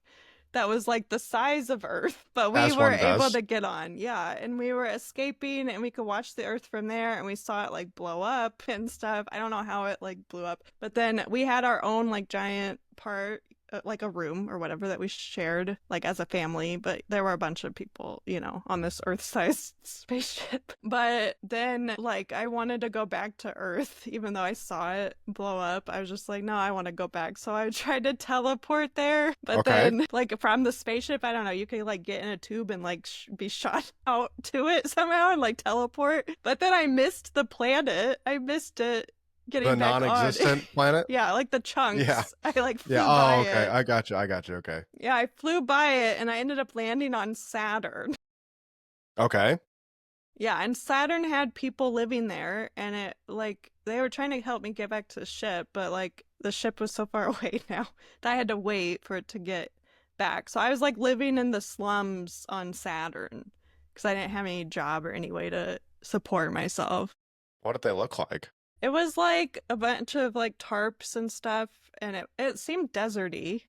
that was like the size of Earth, but we As were one able does. to get on. Yeah. And we were escaping and we could watch the Earth from there and we saw it like blow up and stuff. I don't know how it like blew up, but then we had our own like giant part. Like a room or whatever that we shared like as a family, but there were a bunch of people, on this Earth-sized spaceship. But then like I wanted to go back to Earth even though I saw it blow up. I was just like, no, I want to go back. So I tried to teleport there, but Okay. then like from the spaceship, I don't know, you could like get in a tube and like be shot out to it somehow and like teleport. But then I missed the planet. I missed it The getting back on. non-existent planet? Yeah, like the Yeah. chunks. I like Yeah. flew by Oh, okay. it. I got you. I got you. Okay. Yeah, I flew by it and I ended up landing on Saturn. Okay. Yeah, and Saturn had people living there, and it like they were trying to help me get back to the ship, but like the ship was so far away now that I had to wait for it to get back. So I was like living in the slums on Saturn because I didn't have any job or any way to support myself. What did they look like? It was like a bunch of like tarps and stuff, and it seemed deserty.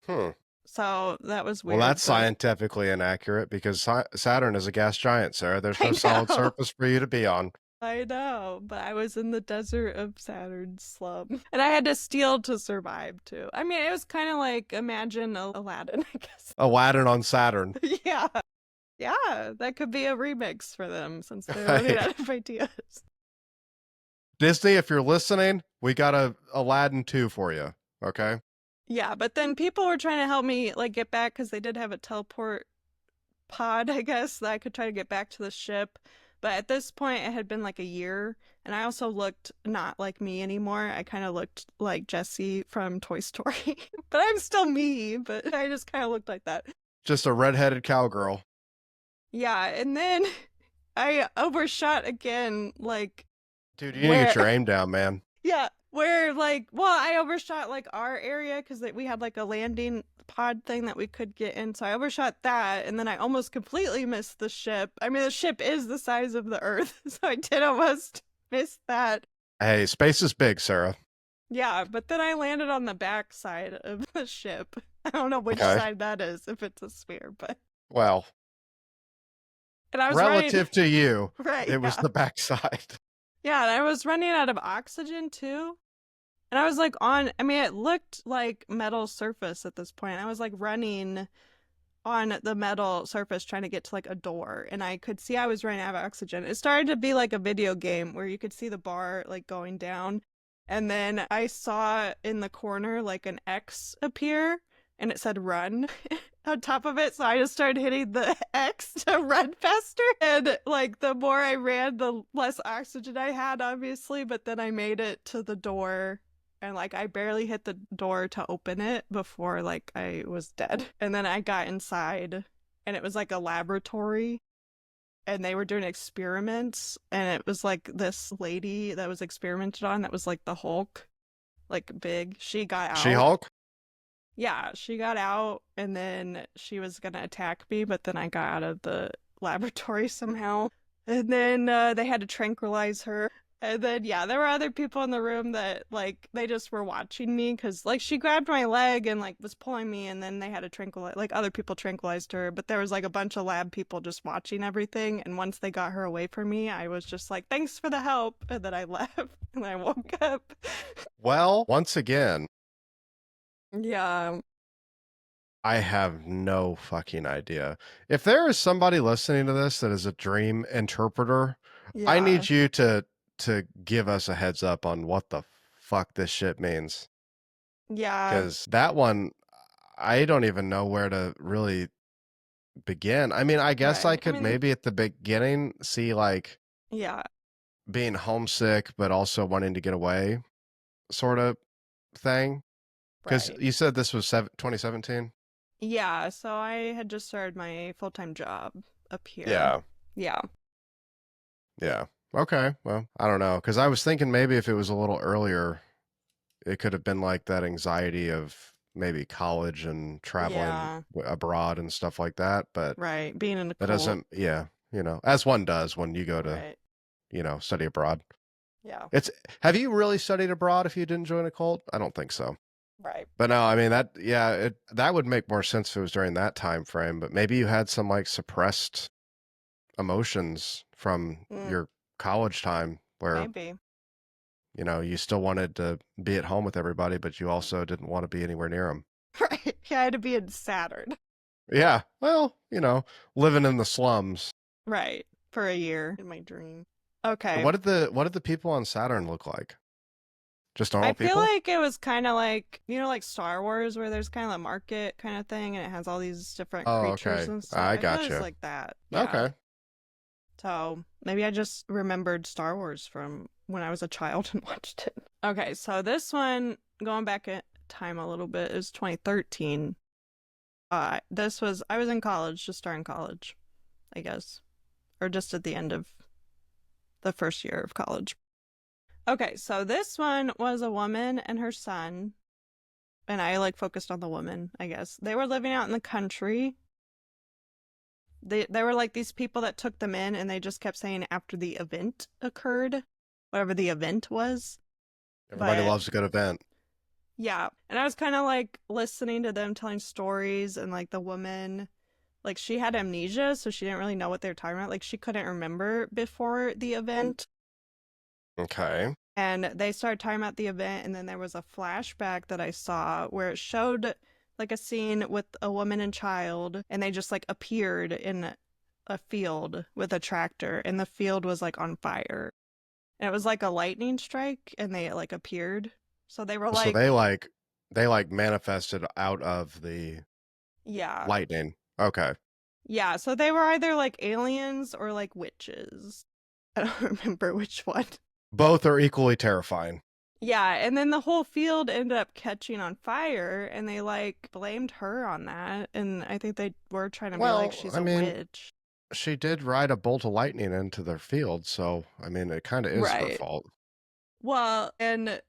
Hmm. So that was Well, weird, that's but scientifically inaccurate because Saturn is a gas giant, Sarah. There's no I solid know. surface for you to be on. I know, but I was in the desert of Saturn's slum. And I had to steal to survive too. I mean, it was kind of like imagine Aladdin, I guess. Aladdin on Saturn. Yeah. Yeah, that could be a remix for them since they're running Hey, out of ideas. Disney, if you're listening, we got a Aladdin 2 for you. Okay. Yeah, but then people were trying to help me like get back because they did have a teleport pod, I guess, that I could try to get back to the ship. But at this point, it had been like a year, and I also looked not like me anymore. I kind of looked like Jessie from Toy Story. But I'm still me, but I just kind of looked like that. Just a redheaded cowgirl. Yeah, and then I overshot again, like Dude, you need to get where your aim down, man. yeah, where like, well, I overshot like our area because we had like a landing pod thing that we could get in. So I overshot that, and then I almost completely missed the ship. I mean, the ship is the size of the Earth, so I did almost miss that. Hey, space is big, Sarah. Yeah, but then I landed on the back side of the ship. I don't know which Okay. side that is, if it's a sphere, but Well, and I was running relative to you, right, it was yeah, the backside. yeah, and I was running out of oxygen too. And I was like on, I mean, it looked like metal surface at this point. I was like running on the metal surface trying to get to like a door, and I could see I was running out of oxygen. It started to be like a video game where you could see the bar like going down. And then I saw in the corner like an X appear and it said run on top of it. So I just started hitting the X to run faster. And like the more I ran, the less oxygen I had, obviously. But then I made it to the door and like I barely hit the door to open it before like I was dead. And then I got inside and it was like a laboratory and they were doing experiments and it was like this lady that was experimented on that was like the Hulk, like big. She got She out. Hulk? Yeah, she got out and then she was gonna attack me, but then I got out of the laboratory somehow. And then they had to tranquilize her. And then yeah, there were other people in the room that like they just were watching me because like she grabbed my leg and like was pulling me, and then they had to tranquilize like other people tranquilized her, but there was like a bunch of lab people just watching everything. And once they got her away from me, I was just like, thanks for the help, and then I left and I woke up. Well, once again, Yeah, I have no fucking idea. If there is somebody listening to this that is a dream interpreter, I yeah, need you to give us a heads up on what the fuck this shit means. yeah, Because that one, I don't even know where to really begin. I mean, I guess I right. I could mean, maybe at the beginning see like yeah, being homesick, but also wanting to get away sort of thing. Because right. you said this was 2017? Yeah, so I had just started my full-time job up here. Yeah. Yeah. Yeah. Okay. Well, I don't know. Because I was thinking maybe if it was a little earlier, it could have been like that anxiety of maybe college and traveling Yeah, abroad and stuff like that. But right. Being in a that cult. doesn't, yeah, as one does when you go to, Right. study abroad. Yeah. It's, have you really studied abroad if you didn't join a cult? I don't think so. Right. But no, I mean that, yeah, that would make more sense if it was during that time frame. But maybe you had some like suppressed emotions from Mm, your college time where maybe. you still wanted to be at home with everybody, but you also didn't want to be anywhere near them. Right. Yeah, I had to be in Saturn. Yeah, well, living in the slums. Right. For a year in my dream. Okay. What did the people on Saturn look like? Just I normal feel people? like it was kind of like, like Star Wars where there's kind of a market kind of thing and it has all these different Oh, creatures okay. and stuff. I I feel got it's you. like that. Yeah. Okay. So maybe I just remembered Star Wars from when I was a child and watched it. Okay, so this one, going back in time a little bit, is 2013. I was in college, just starting college, I guess. or just at the end of the first year of college. Okay, so this one was a woman and her son, and I like focused on the woman, I guess. They were living out in the country. They were like these people that took them in, and they just kept saying after the event occurred, whatever the event was. Everybody But loves a good event. yeah, and I was kind of like listening to them telling stories, and like the woman, like she had amnesia, so she didn't really know what they were talking about. Like she couldn't remember before the event. Okay. And they started talking about the event, and then there was a flashback that I saw where it showed like a scene with a woman and child, and they just like appeared in a field with a tractor, and the field was like on fire. And it was like a lightning strike, and they like appeared. So they were So like, they like manifested out of the yeah. lightning. Okay. Yeah, so they were either like aliens or like witches. I don't remember which one. Both are equally terrifying. Yeah, and then the whole field ended up catching on fire, and they like blamed her on that. And I think they were trying to be like, Well, she's I a mean, witch. she did ride a bolt of lightning into their field, so I mean, it kind of is her Right. fault. Well, and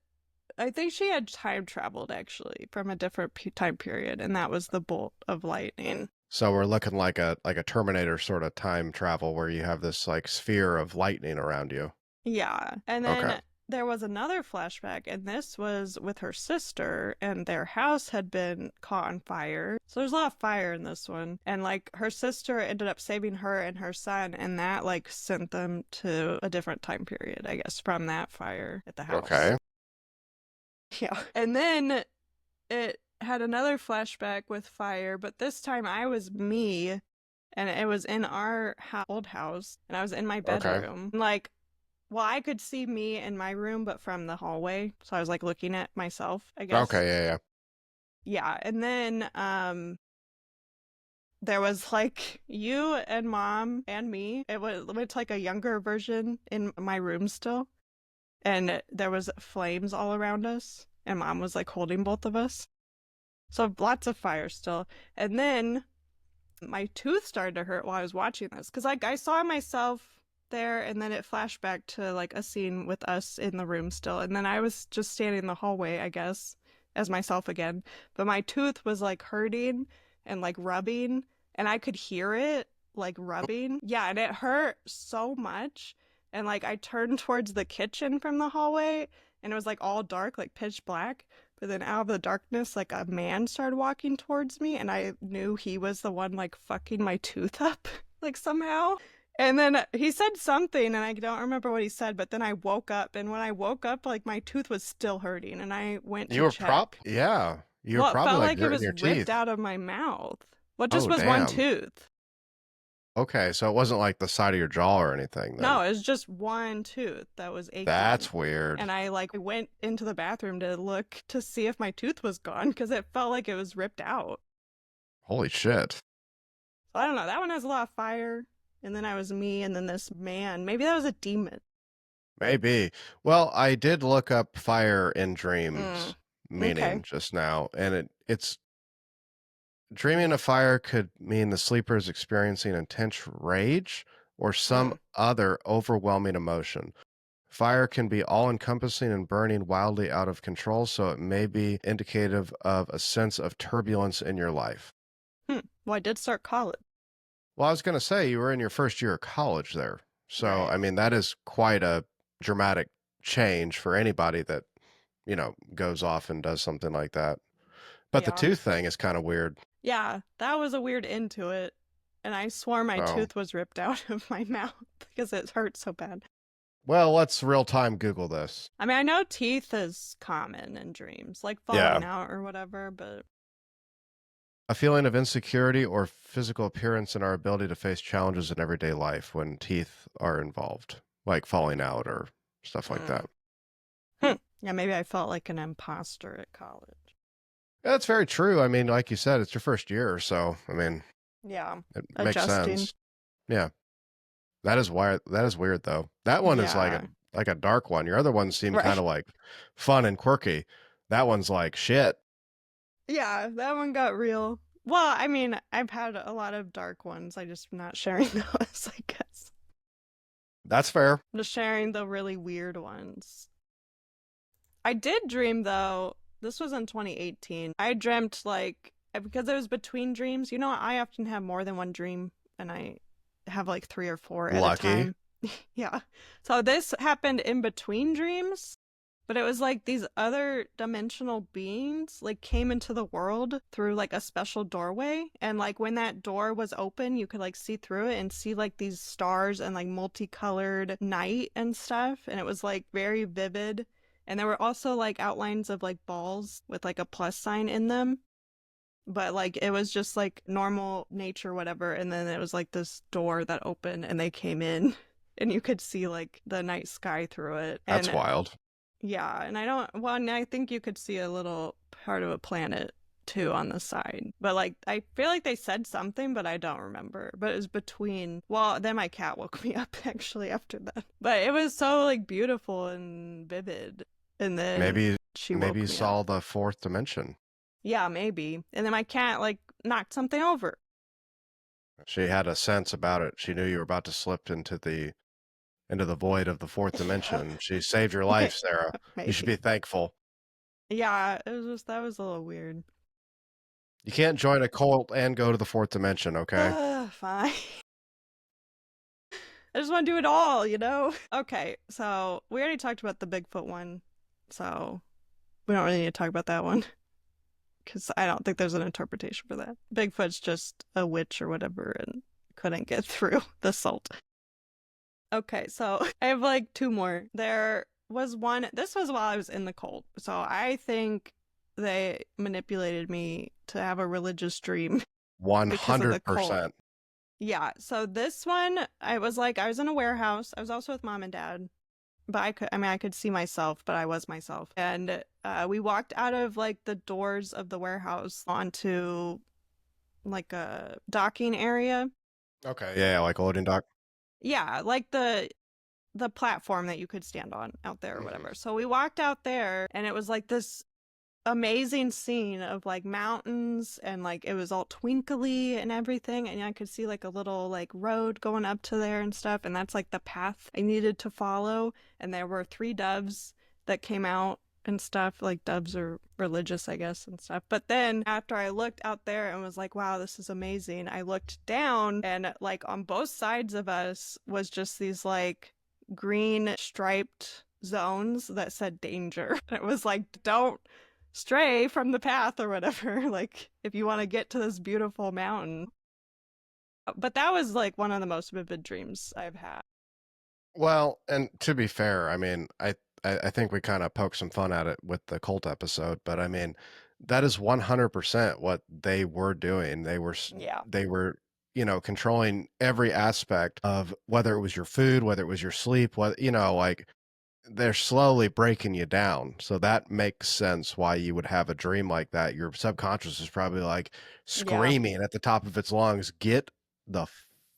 I think she had time traveled actually from a different time period, and that was the bolt of lightning. So we're looking like a Terminator sort of time travel where you have this like sphere of lightning around you. Yeah. And Okay. then there was another flashback, and this was with her sister, and their house had been caught on fire. So there's a lot of fire in this one. And like her sister ended up saving her and her son, and that like sent them to a different time period, I guess, from that fire at the house. Okay. Yeah. And then it had another flashback with fire, but this time I was me, and it was in our old house, and I was in my Okay. bedroom. Like, well, I could see me in my room, but from the hallway. So I was like looking at myself, I guess. Okay, yeah, Yeah. And then there was like you and mom and me. It's like a younger version in my room still. And there was flames all around us. And mom was like holding both of us. So lots of fire still. And then my tooth started to hurt while I was watching this. Because like I saw myself there, and then it flashed back to like a scene with us in the room still, and then I was just standing in the hallway, I guess, as myself again, but my tooth was like hurting and like rubbing, and I could hear it like rubbing, yeah, and it hurt so much. And like I turned towards the kitchen from the hallway, and it was like all dark, like pitch black, but then out of the darkness like a man started walking towards me, and I knew he was the one like fucking my tooth up like somehow. And then he said something, and I don't remember what he said, but then I woke up, and when I woke up, like my tooth was still hurting, and I went to check. yeah. You were Well, it probably felt like like it gritting was your ripped teeth. out of my mouth. Well, it just Oh, was one damn. tooth. Okay, so it wasn't like the side of your jaw or anything then. No, it was just one tooth that was aching. That's weird. And I like went into the bathroom to look to see if my tooth was gone because it felt like it was ripped out. Holy shit. So I don't know. That one has a lot of fire. And then I was me, and then this man. Maybe that was a demon. Maybe. Well, I did look up fire in Mm, dreams okay. meaning just now, and it's dreaming of fire could mean the sleeper is experiencing intense rage or some Mm. other overwhelming emotion. Fire can be all encompassing and burning wildly out of control, so it may be indicative of a sense of turbulence in your life. Well, I did start college. Well, I was going to say you were in your first year of college there. So, Right. I mean, that is quite a dramatic change for anybody that, goes off and does something like that. But the Yeah. tooth thing is kind of weird. Yeah, that was a weird end to it. And I swore my Oh, tooth was ripped out of my mouth because it hurt so bad. well, let's real time Google this. I mean, I know teeth is common in dreams, like Yeah. falling out or whatever, but A feeling of insecurity or physical appearance in our ability to face challenges in everyday life when teeth are involved, like falling out or stuff like mm. that. Yeah, maybe I felt like an imposter at college. Yeah, that's very true. I mean, like you said, it's your first year, so I mean, Yeah, it makes adjusting. sense. Yeah. That is why that is weird though. That one is Yeah, like a dark one. Your other ones seem kind right. of like fun and quirky. That one's like shit. Yeah, that one got real. Well, I mean, I've had a lot of dark ones. I just not sharing those, I guess. That's fair. I'm just sharing the really weird ones. I did dream though. This was in 2018. I dreamt like because it was between dreams. You know, I often have more than one dream, and I have like three or four at a Lucky. time. Yeah. So this happened in between dreams, but it was like these other dimensional beings like came into the world through like a special doorway, and like when that door was open, you could like see through it and see like these stars and like multicolored night and stuff, and it was like very vivid. And there were also like outlines of like balls with like a plus sign in them, but like it was just like normal nature, whatever. And then it was like this door that opened and they came in and you could see like the night sky through it. That's And wild. yeah, and I don't, well, and I think you could see a little part of a planet too on the side. But like, I feel like they said something, but I don't remember. But it was between, well, then my cat woke me up actually after that. But it was so like beautiful and vivid. And then Maybe she maybe woke you me up. saw the fourth dimension. Yeah, maybe. And then my cat like knocked something over. She had a sense about it. She knew you were about to slip into the void of the fourth dimension. She saved your life, Sarah. You should Maybe. be thankful. Yeah, it was just, that was a little weird. You can't join a cult and go to the fourth dimension, okay? Fine. I just want to do it all, you know? Okay, so we already talked about the Bigfoot one, so we don't really need to talk about that one because I don't think there's an interpretation for that. Bigfoot's just a witch or whatever and couldn't get through the salt. Okay, so I have like two more. There was one, this was while I was in the cult, so I think they manipulated me to have a religious dream because of the cult. 100%. Yeah, so this one, I was like, I was in a warehouse. I was also with mom and dad, but I could see myself, but I was myself. And we walked out of like the doors of the warehouse onto like a docking area. Okay, yeah, like a loading dock. Yeah, like the platform that you could stand on out there or Mhm. whatever. So we walked out there, and it was like this amazing scene of like mountains, and like it was all twinkly and everything, and I could see like a little like road going up to there and stuff, and that's like the path I needed to follow. And there were three doves that came out and stuff. Like doves are religious, I guess, and stuff. But then after I looked out there and was like, wow, this is amazing, I looked down, and like on both sides of us was just these like green striped zones that said danger. It was like, don't stray from the path or whatever, like if you want to get to this beautiful mountain. But that was like one of the most vivid dreams I've had. Well, and to be fair, I mean, I think we kind of poked some fun at it with the cult episode, but I mean, that is 100% what they were doing. Yeah. They were, controlling every aspect of whether it was your food, whether it was your sleep, what, like they're slowly breaking you down. So that makes sense why you would have a dream like that. Your subconscious is probably like Yeah. screaming at the top of its lungs, get the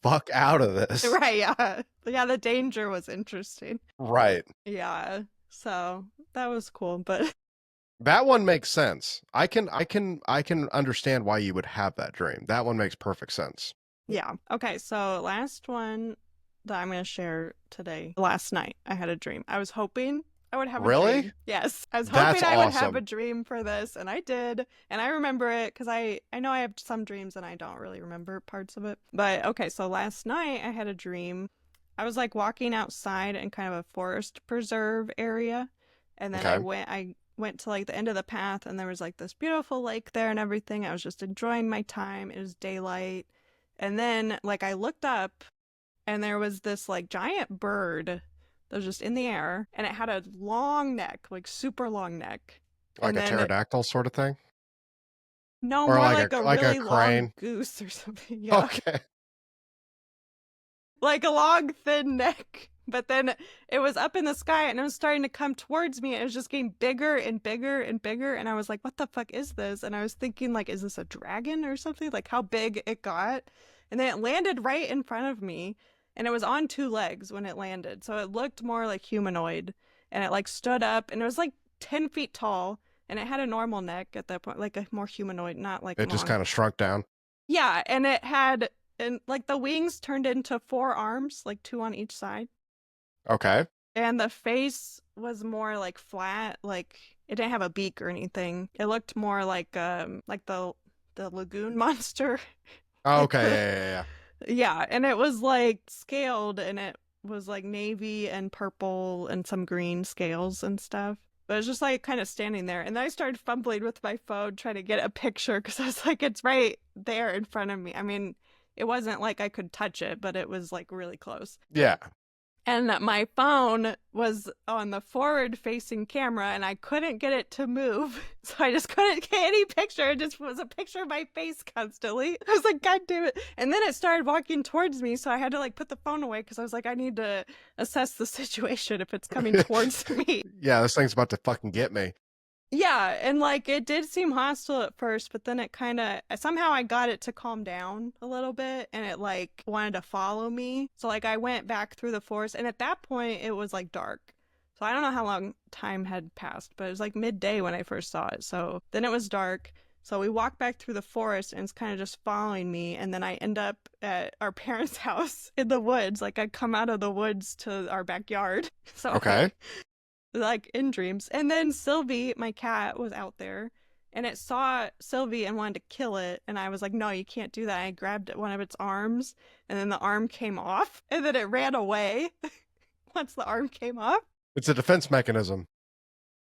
fuck out of this. Right, yeah. Yeah, the danger was interesting. Right. Yeah. So that was cool, but That one makes sense. I can understand why you would have that dream. That one makes perfect sense. yeah. Okay, so last one that I'm going to share today. Last night, I had a dream. I was hoping I would have a Really? dream. Yes, I was hoping That's I would have a awesome. dream for this, and I did. And I remember it because I know I have some dreams and I don't really remember parts of it. But okay, so last night I had a dream. I was like walking outside in kind of a forest preserve area, and then Okay. I went to like the end of the path, and there was like this beautiful lake there and everything. I was just enjoying my time. It was daylight. And then like I looked up, and there was this like giant bird that was just in the air, and it had a long neck, like super long neck. Like And a then pterodactyl sort of thing? no, Or more like like a a really long crane? goose or something. Yeah. Okay. Like a long thin neck. But then it was up in the sky, and it was starting to come towards me, and it was just getting bigger and bigger and bigger, and I was like, what the fuck is this? And I was thinking like, is this a dragon or something? Like how big it got. And then it landed right in front of me, and it was on two legs when it landed. So it looked more like humanoid, and it like stood up, and it was like 10 feet tall, and it had a normal neck at that point, like a more humanoid, not like It just long. kind of shrunk down. Yeah, and it had, and like the wings turned into four arms, like two on each side. Okay. And the face was more like flat, like it didn't have a beak or anything. It looked more like the lagoon monster. Oh, Like okay. the Yeah, yeah, yeah. yeah, and it was like scaled and it was like navy and purple and some green scales and stuff. But it was just like kind of standing there. And then I started fumbling with my phone trying to get a picture because I was like, it's right there in front of me. I mean, it wasn't like I could touch it, but it was like really close. Yeah. And my phone was on the forward facing camera and I couldn't get it to move. So I just couldn't get any picture. It just was a picture of my face constantly. I was like, God damn it. And then it started walking towards me. So I had to like put the phone away because I was like, I need to assess the situation if it's coming towards me. Yeah, this thing's about to fucking get me. Yeah, and like it did seem hostile at first, but then it kind of somehow I got it to calm down a little bit and it like wanted to follow me. So like I went back through the forest and at that point it was like dark. So I don't know how long time had passed, but it was like midday when I first saw it. So then it was dark. So we walked back through the forest and it's kind of just following me and then I end up at our parents' house in the woods. Like I come out of the woods to our backyard. So I Okay. like in dreams. And then Sylvie, my cat, was out there and it saw Sylvie and wanted to kill it. And I was like, no, you can't do that. I grabbed one of its arms and then the arm came off and then it ran away once the arm came off. It's a defense mechanism.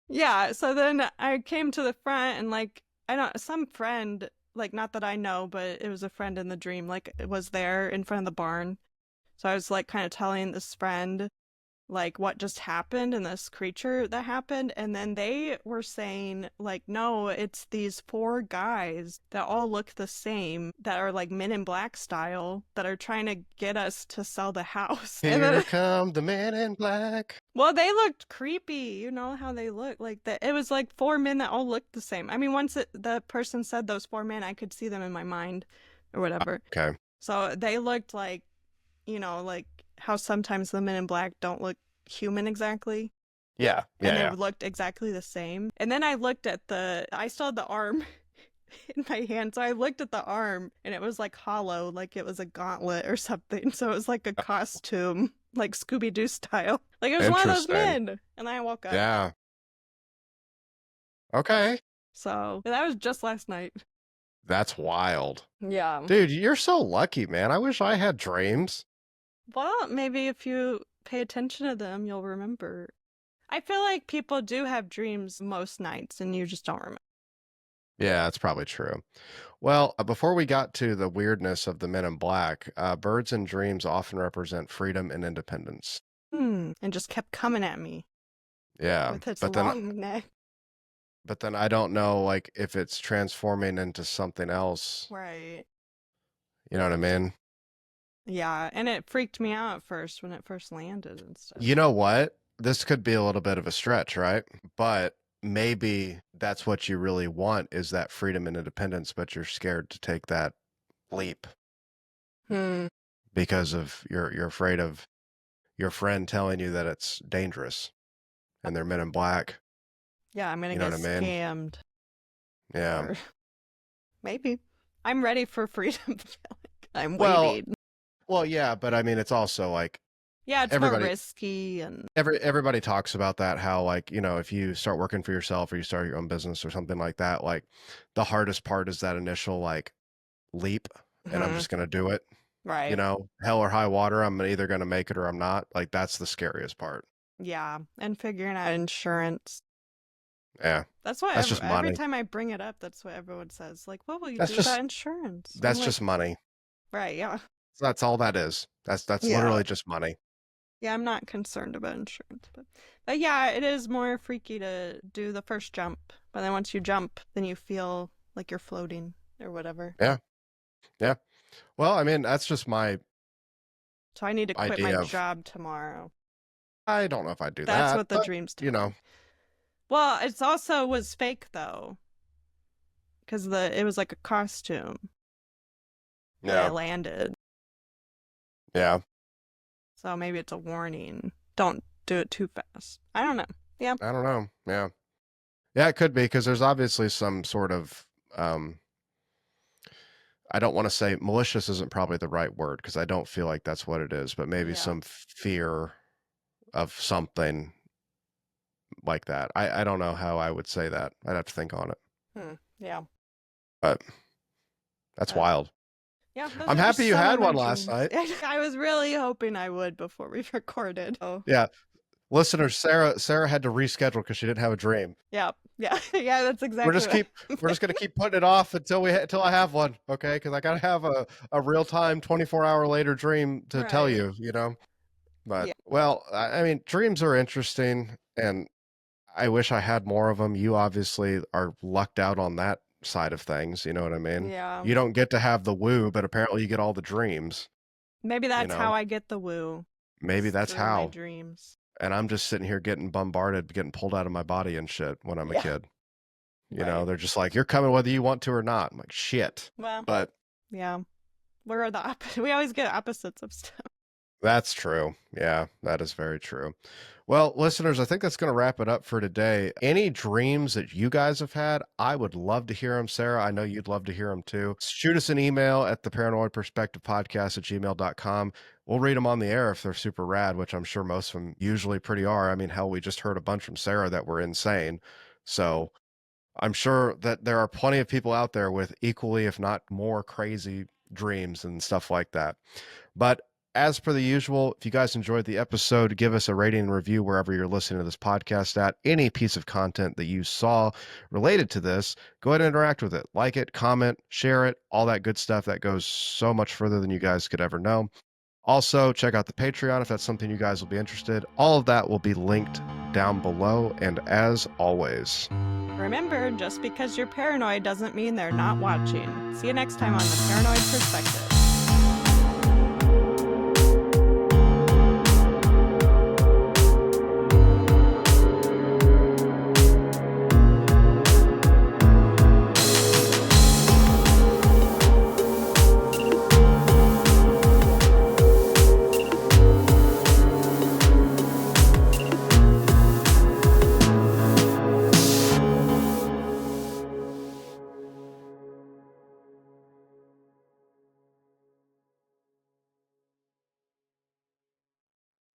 Yeah. So then I came to the front and like, I don't, some friend, like, not that I know, but it was a friend in the dream, like, it was there in front of the barn. So I was like, kind of telling this friend like what just happened and this creature that happened and then they were saying like no it's these four guys that all look the same that are like men in black style that are trying to get us to sell the house and Here then come the men in black. well they looked creepy, you know how they look like that it was like four men that all looked the same. I mean the person said those four men I could see them in my mind or whatever. Okay. So they looked like, you know, like how sometimes the men in black don't look human exactly. Yeah. And Yeah, they yeah. looked exactly the same. And then I looked at I still had the arm in my hand. So I looked at the arm and it was like hollow, like it was a gauntlet or something. So it was like a costume, like Scooby Doo style. Like it was one of those Interesting. men. And I woke up. Yeah. Okay. So that was just last night. That's wild. Yeah. Dude, you're so lucky, man. I wish I had dreams. Well, maybe if you pay attention to them, you'll remember. I feel like people do have dreams most nights and you just don't remember. Yeah, that's probably true. Well, before we got to the weirdness of the men in black, birds in dreams often represent freedom and independence. And just kept coming at me Yeah, with its but then long neck. but then I don't know like if it's transforming into something else. Right. You know what I mean? Yeah, and it freaked me out at first when it first landed and stuff. You know what? This could be a little bit of a stretch, right? But maybe that's what you really want is that freedom and independence, but you're scared to take that leap Hmm. because of you're afraid of your friend telling you that it's dangerous and they're men in black. Yeah, I'm gonna You know get what I mean? scammed. Yeah. Or maybe. I'm ready for freedom. I'm Well, waiting. well, yeah, but I mean, it's also like Yeah, it's more everybody, risky and everybody talks about that, how like, you know, if you start working for yourself or you start your own business or something like that, like the hardest part is that initial like leap and I'm Mhm. just going to do it, you Right. know, hell or high water. I'm either going to make it or I'm not. Like that's the scariest part. Yeah, and figuring out insurance. Yeah. That's what That's just every money. time I bring it up, that's what everyone says. Like, what will you That's do about just, insurance? I'm that's like, just money. right, yeah. That's all that is. That's Yeah. literally just money. Yeah, I'm not concerned about insurance, but yeah, it is more freaky to do the first jump. But then once you jump, then you feel like you're floating or whatever. Yeah. Yeah. Well, I mean, that's just my So I need to quit my idea of, job tomorrow. I don't know if I'd do That's that, what the but dreams you tell know, me. Well, it's also was fake though, because it was like a costume when it yeah. landed. Yeah. So maybe it's a warning. Don't do it too fast. I don't know. Yeah. I don't know. Yeah. Yeah, it could be because there's obviously some sort of I don't want to say malicious isn't probably the right word because I don't feel like that's what it is, but maybe Yeah. some fear of something like that. I don't know how I would say that. I'd have to think on it. Yeah. But that's wild. Yeah, I'm happy you had one last night. I was really hoping I would before we recorded. Oh. Yeah. Listeners, Sarah had to reschedule because she didn't have a dream. Yeah. That's exactly. We're just gonna keep putting it off until I have one, okay? Because I gotta have a real time 24-hour later dream to tell you, you know. But well, I mean, dreams are interesting, and I wish I had more of them. You obviously are lucked out on that side of things. You know what I mean? Yeah. You don't get to have the woo, but apparently you get all the dreams. Maybe that's how I get the woo. Maybe that's how. My dreams. And I'm just sitting here getting bombarded, getting pulled out of my body and shit when I'm a kid. You know, they're just like, you're coming whether you want to or not. I'm like, shit. Well, but yeah, we're the opposite. We always get opposites of stuff. That's true. Yeah, that is very true. Well, listeners, I think that's going to wrap it up for today. Any dreams that you guys have had, I would love to hear them. Sarah, I know you'd love to hear them too. Shoot us an email at theparanoidperspectivepodcast@gmail.com. We'll read them on the air if they're super rad, which I'm sure most of them usually pretty are. I mean, hell, we just heard a bunch from Sarah that were insane. So I'm sure that there are plenty of people out there with equally, if not more crazy dreams and stuff like that. But as per the usual, if you guys enjoyed the episode, give us a rating and review wherever you're listening to this podcast at. Any piece of content that you saw related to this, go ahead and interact with it. Like it, comment, share it, all that good stuff. That goes so much further than you guys could ever know. Also, check out the Patreon if that's something you guys will be interested. All of that will be linked down below. And as always, remember, just because you're paranoid doesn't mean they're not watching. See you next time on The Paranoid Perspective.